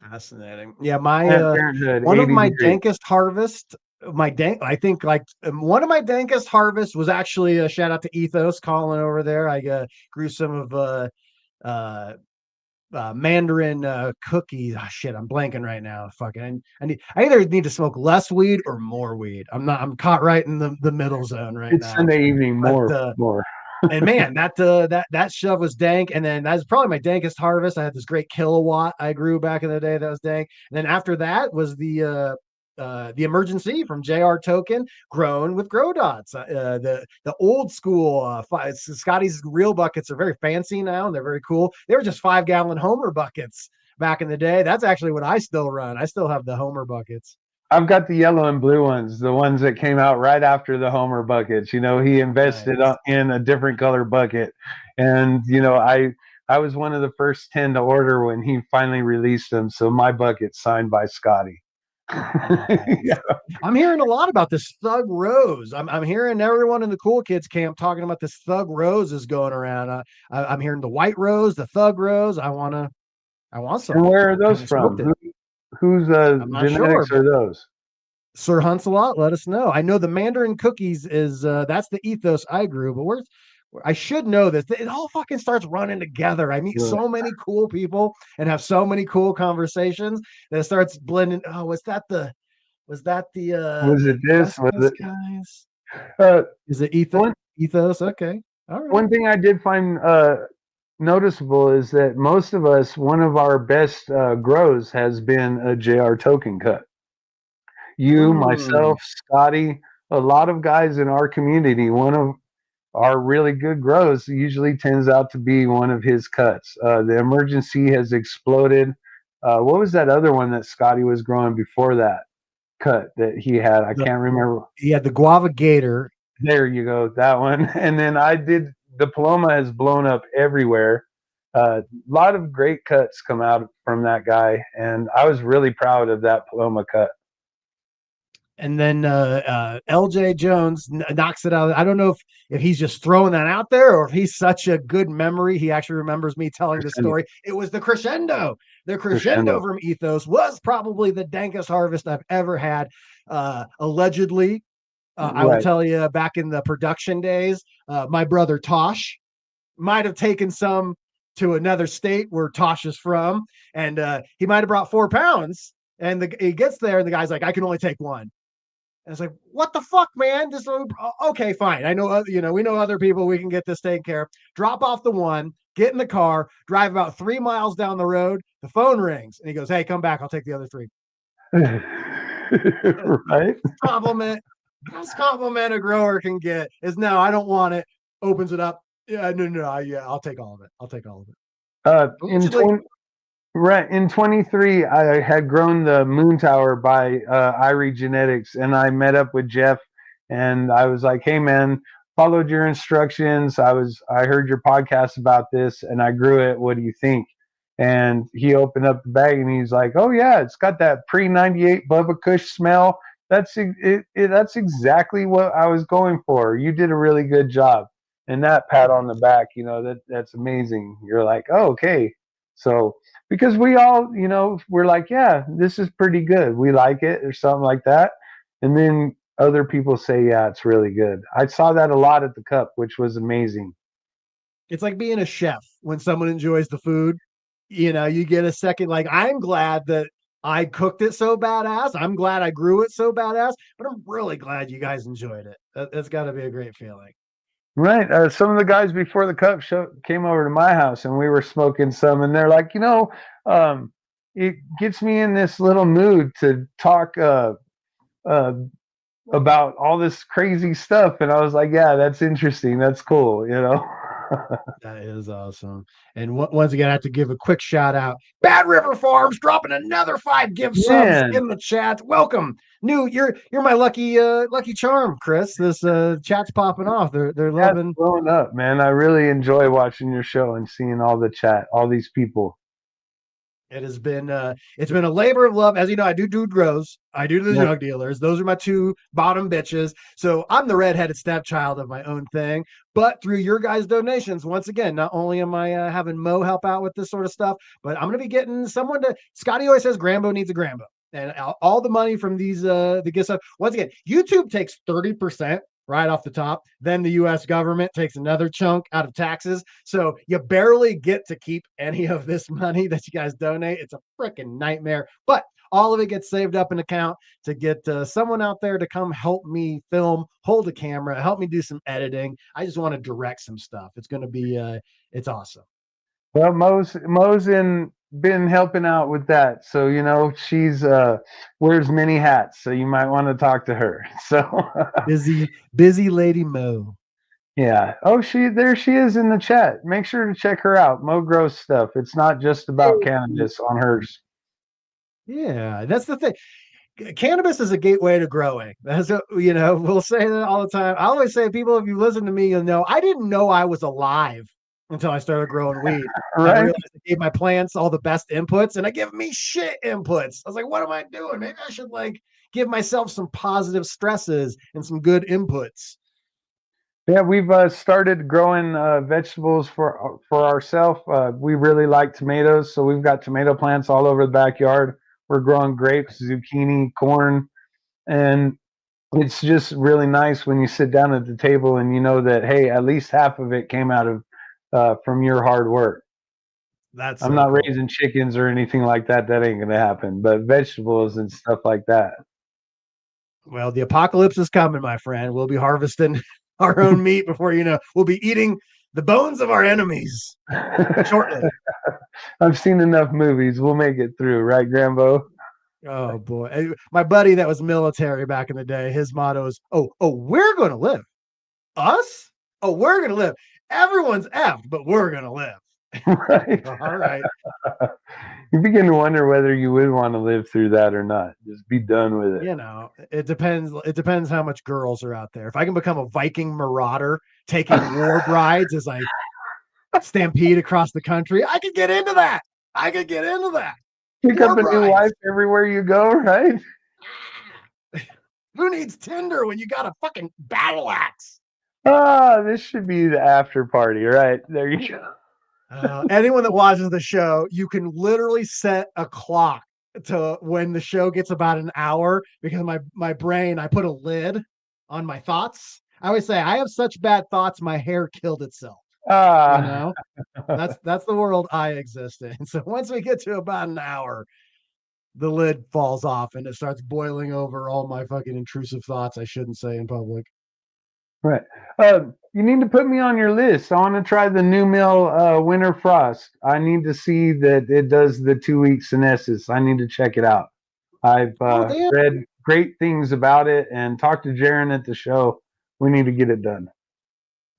Fascinating. Yeah, my Plant Parenthood, one of 80 my degrees. dankest harvest, I think like one of my dankest harvests was actually a shout out to Ethos Colin over there. I grew some of uh Mandarin cookies. Oh, shit, I'm blanking right now. Fucking, I either need to smoke less weed or more weed. I'm caught right in the middle zone right It's now. Sunday evening, But, more. And man, that shove was dank. And then that's probably my dankest harvest. I had this great kilowatt I grew back in the day that was dank. And then after that was the emergency from JR Token, grown with grow dots. The old school Scotty's real buckets are very fancy now, and they're very cool. They were just 5-gallon Homer buckets back in the day. That's actually what I still run. I still have the Homer buckets. I've got the yellow and blue ones, the ones that came out right after the Homer buckets. You know, he invested in a different color bucket, and you know, I was one of the first 10 to order when he finally released them. So my bucket's signed by Scotty. Yeah. I'm hearing a lot about this Thug Rose. I'm hearing everyone in the cool kids camp talking about this Thug Rose is going around. I'm hearing the White Rose, the Thug Rose. I want some. And where are those from? Whose genetics are those? Sir Hunts-a-Lot, let us know. I know the Mandarin cookies is that's the Ethos I grew, but I should know this. It all fucking starts running together. I meet so many cool people and have so many cool conversations that it starts blending. Oh, was it this? Was it guys? Is it Ethos? Okay. All right. One thing I did find noticeable is that most of us, one of our best grows has been a JR token cut. You, myself, Scotty, a lot of guys in our community, one of our really good grows usually tends out to be one of his cuts. The emergency has exploded. What was that other one that Scotty was growing before that cut that he had? I can't remember. He had the Guava Gator. There you go, that one. And then the Paloma has blown up everywhere. A lot of great cuts come out from that guy, and I was really proud of that Paloma cut. And then LJ Jones knocks it out. I don't know if he's just throwing that out there or if he's such a good memory. He actually remembers me telling the story. It was the Crescendo. The Crescendo from Ethos was probably the dankest harvest I've ever had. Allegedly, I will tell you, back in the production days, my brother Tosh might have taken some to another state where Tosh is from, and he might have brought 4 pounds. And he gets there, and the guy's like, "I can only take 1." And it's like, what the fuck, man? Just okay, fine. I know, we know other people. We can get this taken care of. Drop off the one, get in the car, drive about 3 miles down the road. The phone rings, and he goes, "Hey, come back. I'll take the other 3." Right. Compliment. Best compliment a grower can get is, "No, I don't want it." Opens it up. Yeah, no, yeah, I'll take all of it. I'll take all of it. In 23, I had grown the Moon Tower by Irie Genetics, and I met up with Jeff, and I was like, "Hey, man, followed your instructions. I heard your podcast about this, and I grew it. What do you think?" And he opened up the bag, and he's like, "Oh yeah, it's got that pre-98 Bubba Kush smell. That's that's exactly what I was going for. You did a really good job." And that pat on the back, that's amazing. You're like, "Oh, okay." So because we all, we're like, "Yeah, this is pretty good. We like it," or something like that. And then other people say, "Yeah, it's really good." I saw that a lot at the Cup, which was amazing. It's like being a chef when someone enjoys the food. You get a second, like, I'm glad that I cooked it so badass. I'm glad I grew it so badass, but I'm really glad you guys enjoyed it. That's got to be a great feeling. Right. Some of the guys before the Cup show came over to my house, and we were smoking some, and they're like, it gets me in this little mood to talk about all this crazy stuff. And I was like, "Yeah, that's interesting. That's cool." That is awesome. And once again, I have to give a quick shout out. Bad River Farms dropping another 5 gift subs in the chat. Welcome. You're my lucky charm, Chris. This chat's popping off. They're loving blowing up, man. I really enjoy watching your show and seeing all the chat, all these people. It has been it's been a labor of love. As you know, I do Dude Grows. I do the Jug Dealers. Those are my 2 bottom bitches. So I'm the redheaded stepchild of my own thing. But through your guys' donations, once again, not only am I having Mo help out with this sort of stuff, but I'm going to be getting someone to. Scotty always says Grambo needs a Grambo, and all the money from these the gift stuff. Once again, YouTube takes 30%. Right off the top. Then the U.S. government takes another chunk out of taxes. So you barely get to keep any of this money that you guys donate. It's a freaking nightmare. But all of it gets saved up in an account to get someone out there to come help me film, hold a camera, help me do some editing. I just want to direct some stuff. It's going to be, it's awesome. Well, Mo's been helping out with that. So, she's wears many hats. So you might want to talk to her. So busy lady Mo. Yeah. Oh, there she is in the chat. Make sure to check her out. Mo grows stuff. It's not just about cannabis on hers. Yeah, that's the thing. Cannabis is a gateway to growing. We'll say that all the time. I always say, people, if you listen to me, you'll know I didn't know I was alive until I started growing weed. Right? I realized I gave my plants all the best inputs, and I give me shit inputs. I was like, what am I doing? Maybe I should give myself some positive stresses and some good inputs. Yeah, we've started growing vegetables for ourselves. We really like tomatoes, so we've got tomato plants all over the backyard. We're growing grapes, zucchini, corn, and it's just really nice when you sit down at the table and you know that, hey, at least half of it came out of from your hard work. I'm not raising chickens or anything like that. That ain't gonna happen. But vegetables and stuff like that. Well, the apocalypse is coming, my friend. We'll be harvesting our own meat before we'll be eating the bones of our enemies shortly. I've seen enough movies. We'll make it through, right, Grambo? Oh boy, my buddy that was military back in the day, his motto is, "Oh, we're gonna live. Us? Oh, we're gonna live. Everyone's effed, but we're gonna live." Right. All right. You begin to wonder whether you would want to live through that or not. Just be done with it. It depends. It depends how much girls are out there. If I can become a Viking marauder taking war brides as I stampede across the country, I could get into that. Pick up a new wife everywhere you go, right? Who needs Tinder when you got a fucking battle axe? This should be the after party, right? There you go. Anyone that watches the show, you can literally set a clock to when the show gets about an hour, because my brain, I put a lid on my thoughts. I always say I have such bad thoughts, my hair killed itself. That's the world I exist in. So once we get to about an hour, the lid falls off and it starts boiling over all my fucking intrusive thoughts I shouldn't say in public. Right. You need to put me on your list. I want to try the New Mill Winter Frost. I need to see that it does the 2-week senescence. I need to check it out. I've read great things about it and talked to Jaron at the show. We need to get it done.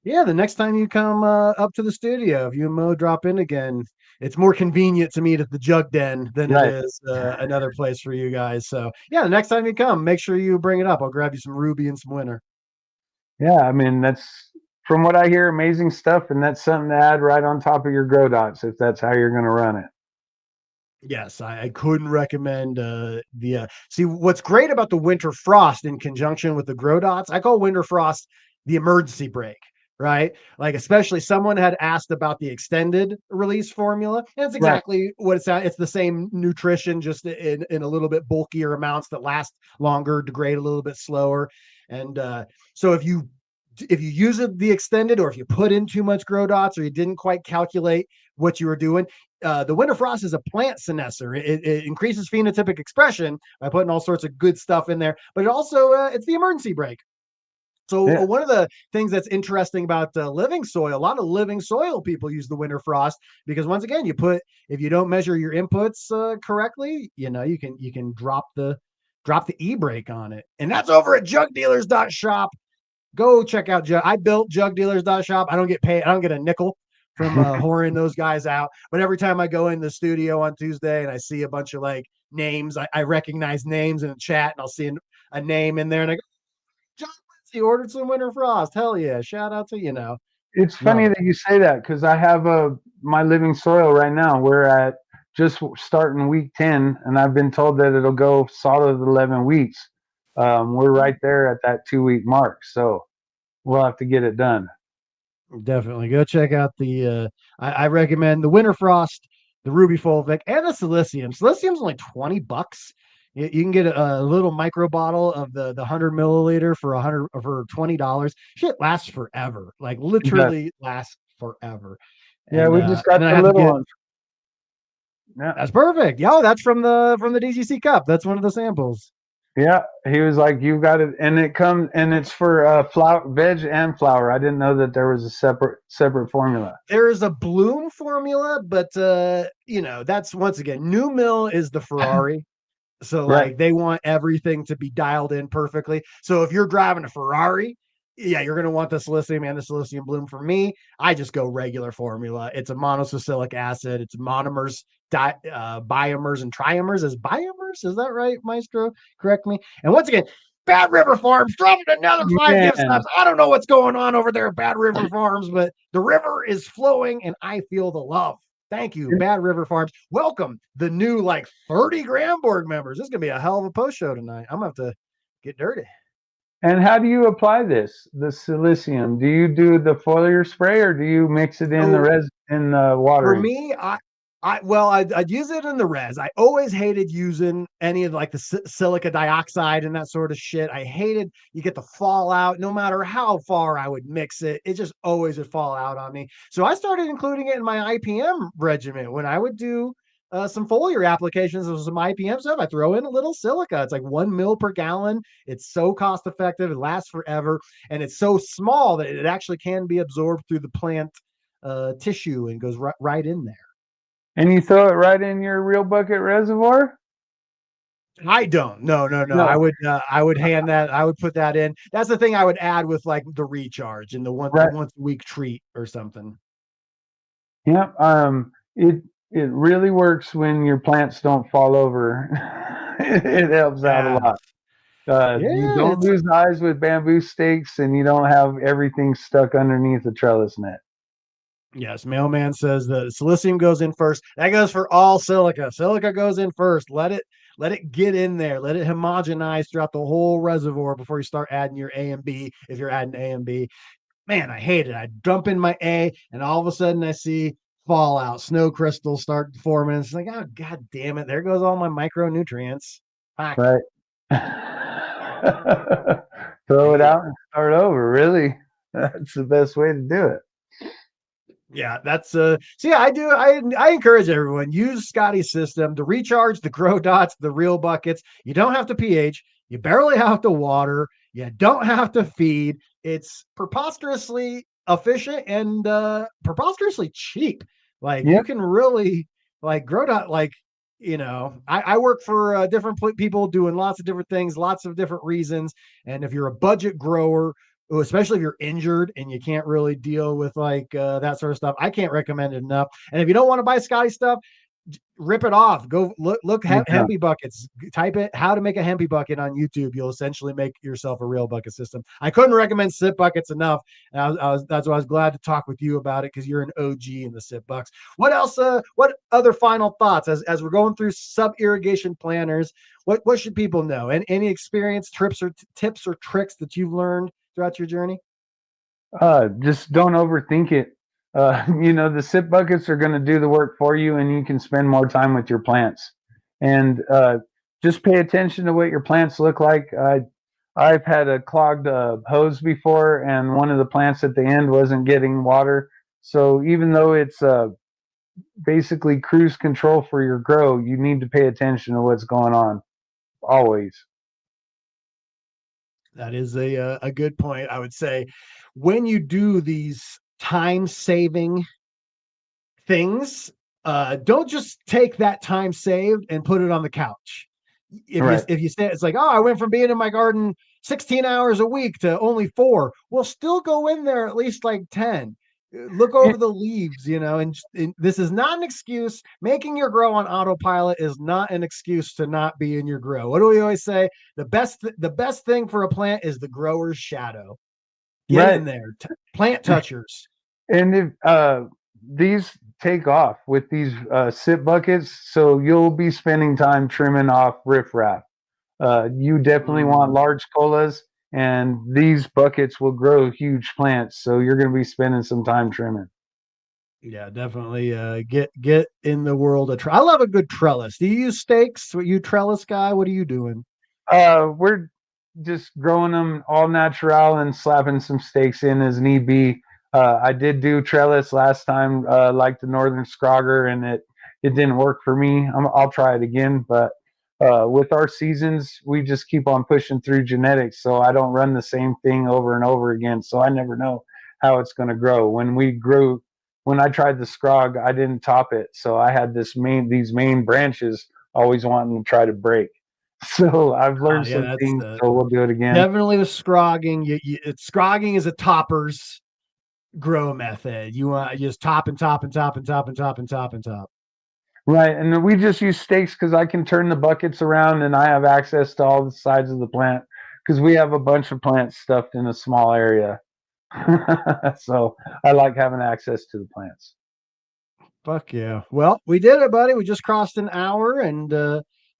Yeah, the next time you come up to the studio, if you and Mo drop in again, it's more convenient to meet at the Jug Den than it is another place for you guys. So yeah, the next time you come, make sure you bring it up. I'll grab you some Ruby and some Winter. Yeah, I mean, that's from what I hear, amazing stuff, and that's something to add right on top of your grow dots if that's how you're going to run it. Yes, I couldn't recommend see what's great about the Winter Frost in conjunction with the grow dots. I call Winter Frost the emergency brake, right? Like, especially someone had asked about the extended release formula. And it's exactly what it's at. It's the same nutrition, just in a little bit bulkier amounts that last longer, degrade a little bit slower. And so if you use the extended, or if you put in too much grow dots, or you didn't quite calculate what you were doing, the Winter Frost is a plant senescer. It increases phenotypic expression by putting all sorts of good stuff in there, but it also it's the emergency brake. So one of the things that's interesting about living soil, a lot of living soil people use the Winter Frost because, once again, if you don't measure your inputs correctly, you can drop the e-brake on it. And that's over at jugdealers.shop. Go check out I built jugdealers.shop. I don't get paid. I don't get a nickel from whoring those guys out. But every time I go in the studio on Tuesday and I see a bunch of like names, I recognize names in the chat, and I'll see a name in there, and I go, John Lindsay ordered some Winter Frost. Hell yeah. Shout out to. It's funny that you say that, because I have my living soil right now. We're at just starting week 10, and I've been told that it'll go solid 11 weeks. We're right there at that 2-week mark, so we'll have to get it done. Definitely go check out I recommend the Winter Frost, the Ruby Fulvic, and the Silicium. Silicium's only $20. You can get a little micro bottle of the 100 milliliter for $20. Shit lasts forever, like literally lasts forever. Yeah, we just got the little one. Yeah, that's perfect. Yo, that's from the DGC cup. That's one of the samples. Yeah, he was like, "You got it," and it's for veg and flower. I didn't know that there was a separate formula. There is a bloom formula, but that's, once again, New Mill is the Ferrari. So like they want everything to be dialed in perfectly. So if you're driving a Ferrari, yeah, you're going to want the Silicium and the Silicium Bloom. For me, I just go regular formula. It's a monosaccilic acid. It's monomers, biomers, and triomers. Is biomers? Is that right, Maestro? Correct me. And once again, Bad River Farms dropping another 5 gift stops. I don't know what's going on over there at Bad River Farms, but the river is flowing and I feel the love. Thank you, Bad River Farms. Welcome the new 30 GramBoard members. This is going to be a hell of a post show tonight. I'm going to have to get dirty. And how do you apply the Silicium? Do you do the foliar spray, or do you mix it in the water? For me, I'd use it in the res. I always hated using any of the silica dioxide and that sort of shit. I hated, you get the fallout no matter how far I would mix it. It just always would fall out on me. So I started including it in my IPM regimen. When I would do some foliar applications of some IPM stuff, I throw in a little silica. It's like 1 mil per gallon. It's so cost effective. It lasts forever. And it's so small that it actually can be absorbed through the plant tissue and goes right in there. And you throw it right in your real bucket reservoir? I don't. No. I would hand that. I would put that in. That's the thing I would add with the recharge and the once a week treat or something. Yep. It really works when your plants don't fall over. It helps out a lot. You don't lose eyes with bamboo stakes, and you don't have everything stuck underneath the trellis net. Yes, Mailman says the Silicium goes in first. That goes for all silica. Silica goes in first. Let it get in there. Let it homogenize throughout the whole reservoir before you start adding your A and B. If you're adding A and B, man, I hate it. I dump in my A, and all of a sudden I see fallout, snow crystals start forming. It's like, oh god damn it! There goes all my micronutrients. Fuck. Right. Throw it out and start over. Really, that's the best way to do it. Yeah, that's see, I encourage everyone use Scotty's system to recharge the grow dots, the real buckets. You don't have to pH, you barely have to water, you don't have to feed. It's preposterously efficient and preposterously cheap. Like you Yep. can really like grow dot like I work for different people doing lots of different things, lots of different reasons. And if you're a budget grower, especially if you're injured and you can't really deal with like that sort of stuff, I can't recommend it enough. And if you don't want to buy Scotty stuff, rip it off. Go look Yeah. hempy buckets. Type it how to make a hempy bucket on YouTube. You'll essentially make yourself a real bucket system. I couldn't recommend sip buckets enough. And that's why I was glad to talk with you about it because you're an OG in the sip bucks. What else? What other final thoughts as we're going through sub irrigation planters? What should people know? And any experience, tips or tricks that you've learned throughout your journey? Just don't overthink it. The sip buckets are going to do the work for you, and you can spend more time with your plants. And just pay attention to what your plants look like. I've had a clogged hose before, and one of the plants at the end wasn't getting water. So even though it's basically cruise control for your grow, you need to pay attention to what's going on always. That is a good point. I would say when you do these time saving things, don't just take that time saved and put it on the couch. Right. If you say it's like, oh, I went from being in my garden 16 hours a week to only 4, well, still go in there at least like 10. Look over the leaves, and this is not an excuse. Making your grow on autopilot is not an excuse to not be in your grow. What do we always say? The best thing for a plant is the grower's shadow. Get Right. in there, plant touchers. And if these take off with these sip buckets, so you'll be spending time trimming off riffraff. You definitely want large colas, and these buckets will grow huge plants. So you're going to be spending some time trimming. Yeah, definitely. Get in the world of. I love a good trellis. Do you use stakes? Are you trellis guy? What are you doing? We're just growing them all natural and slapping some stakes in as need be. I did do trellis last time, like the Northern Scrogger, and it didn't work for me. I'll try it again, but with our seasons, we just keep on pushing through genetics, so I don't run the same thing over and over again. So I never know how it's going to grow. When I tried the Scrog, I didn't top it, so I had these main branches always wanting to try to break. So I've learned some things, so we'll do it again. Definitely with scrogging. Scrogging is a toppers grow method. You want just top and top and top and top and top and top and top. Right, and we just use stakes because I can turn the buckets around and I have access to all the sides of the plant because we have a bunch of plants stuffed in a small area. So I like having access to the plants. Fuck yeah. Well, we did it, buddy. We just crossed an hour, and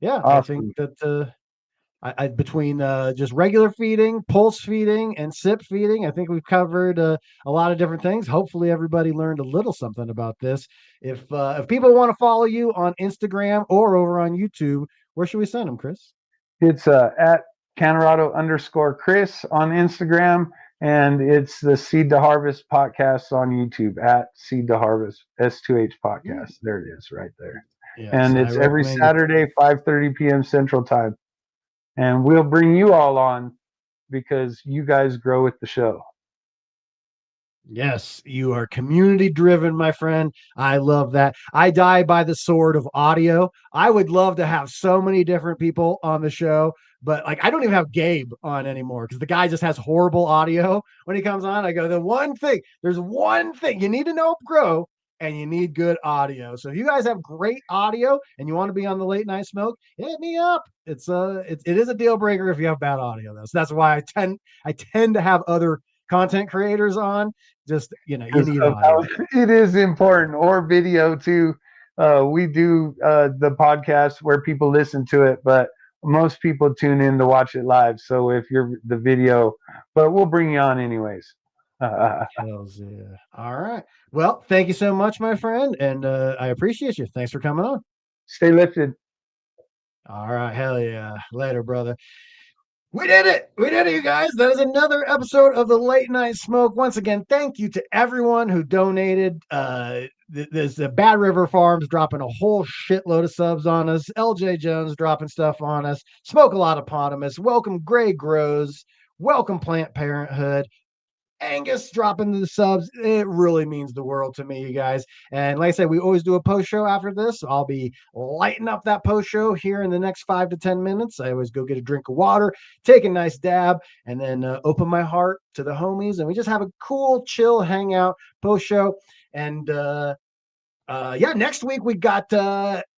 yeah, Awesome. I think that between just regular feeding, pulse feeding, and sip feeding, I think we've covered a lot of different things. Hopefully, everybody learned a little something about this. If people want to follow you on Instagram or over on YouTube, where should we send them, Chris? It's at Canorado_Chris on Instagram, and it's the Seed to Harvest podcast on YouTube at Seed to Harvest S2H podcast. There it is, right there. Yes, and it's every Saturday, 5:30 p.m. Central Time. And we'll bring you all on because you guys grow with the show. Yes, you are community driven, my friend. I love that. I die by the sword of audio. I would love to have so many different people on the show, but like I don't even have Gabe on anymore because the guy just has horrible audio when he comes on. I go, there's one thing you need to know, grow, and you need good audio. So if you guys have great audio and you want to be on the late night smoke, hit me up. It is a deal breaker if you have bad audio though. So that's why I tend to have other content creators on. Just you need audio. It is important, or video too. We do the podcast where people listen to it, but most people tune in to watch it live. So if you're the video, but we'll bring you on anyways. Hells yeah. All right. Well, thank you so much, my friend, and I appreciate you. Thanks for coming on. Stay lifted. All right. Hell yeah. Later, brother. We did it. We did it, you guys. That is another episode of the Late Night Smoke. Once again, thank you to everyone who donated. There's the Bad River Farms dropping a whole shitload of subs on us. LJ Jones dropping stuff on us. Smoke a lot eponymous. Welcome Gray Grows. Welcome Plant Parenthood. Angus dropping the subs. It really means the world to me, you guys. And like I said, we always do a post show after this. I'll be lighting up that post show here in the next 5 to 10 minutes. I always go get a drink of water, take a nice dab, and then open my heart to the homies. And we just have a cool, chill hangout post show. And yeah, next week we got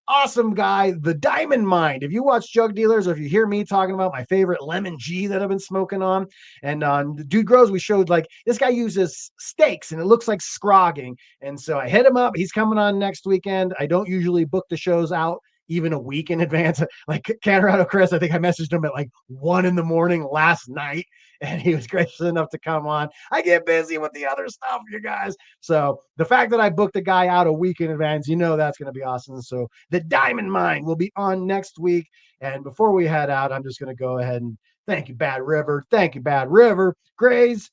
awesome guy, the Diamond Mind. If you watch Jug Dealers or if you hear me talking about my favorite lemon G that I've been smoking on, and on the Dude Grows, we showed like this guy uses steaks and it looks like scrogging. And so I hit him up. He's coming on next weekend. I don't usually book the shows out even a week in advance. Like Colorado Chris, I think I messaged him at like 1 a.m. last night, and he was gracious enough to come on. I get busy with the other stuff, you guys. So the fact that I booked a guy out a week in advance, you know that's going to be awesome. So the Diamond Mine will be on next week. And before we head out, I'm just going to go ahead and thank you, Bad River. Thank you, Bad River. Grays,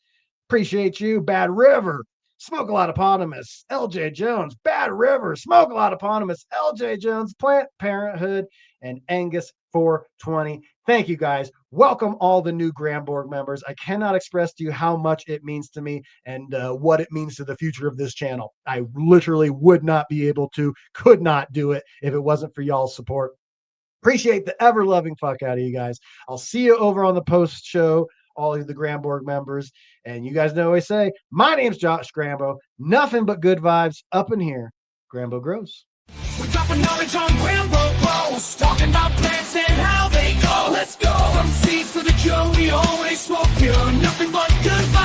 appreciate you. Bad River. Smoke a lot eponymous. LJ Jones. Bad River. Smoke a lot eponymous. LJ Jones. Plant Parenthood. And Angus 420. Thank you, guys. Welcome all the new GramBorg members. I cannot express to you how much it means to me and what it means to the future of this channel. I literally would not be able to, could not do it if it wasn't for y'all's support. Appreciate the ever-loving fuck out of you guys. I'll see you over on the post show, all of the GramBorg members. And you guys know what I say. My name's Josh Grambo. Nothing but good vibes up in here. Grambo grows. We're dropping knowledge on GRAMBO grows, talking about plants and how they go. Let's go from seeds to the cure. We always smoke pure, nothing but good vibes.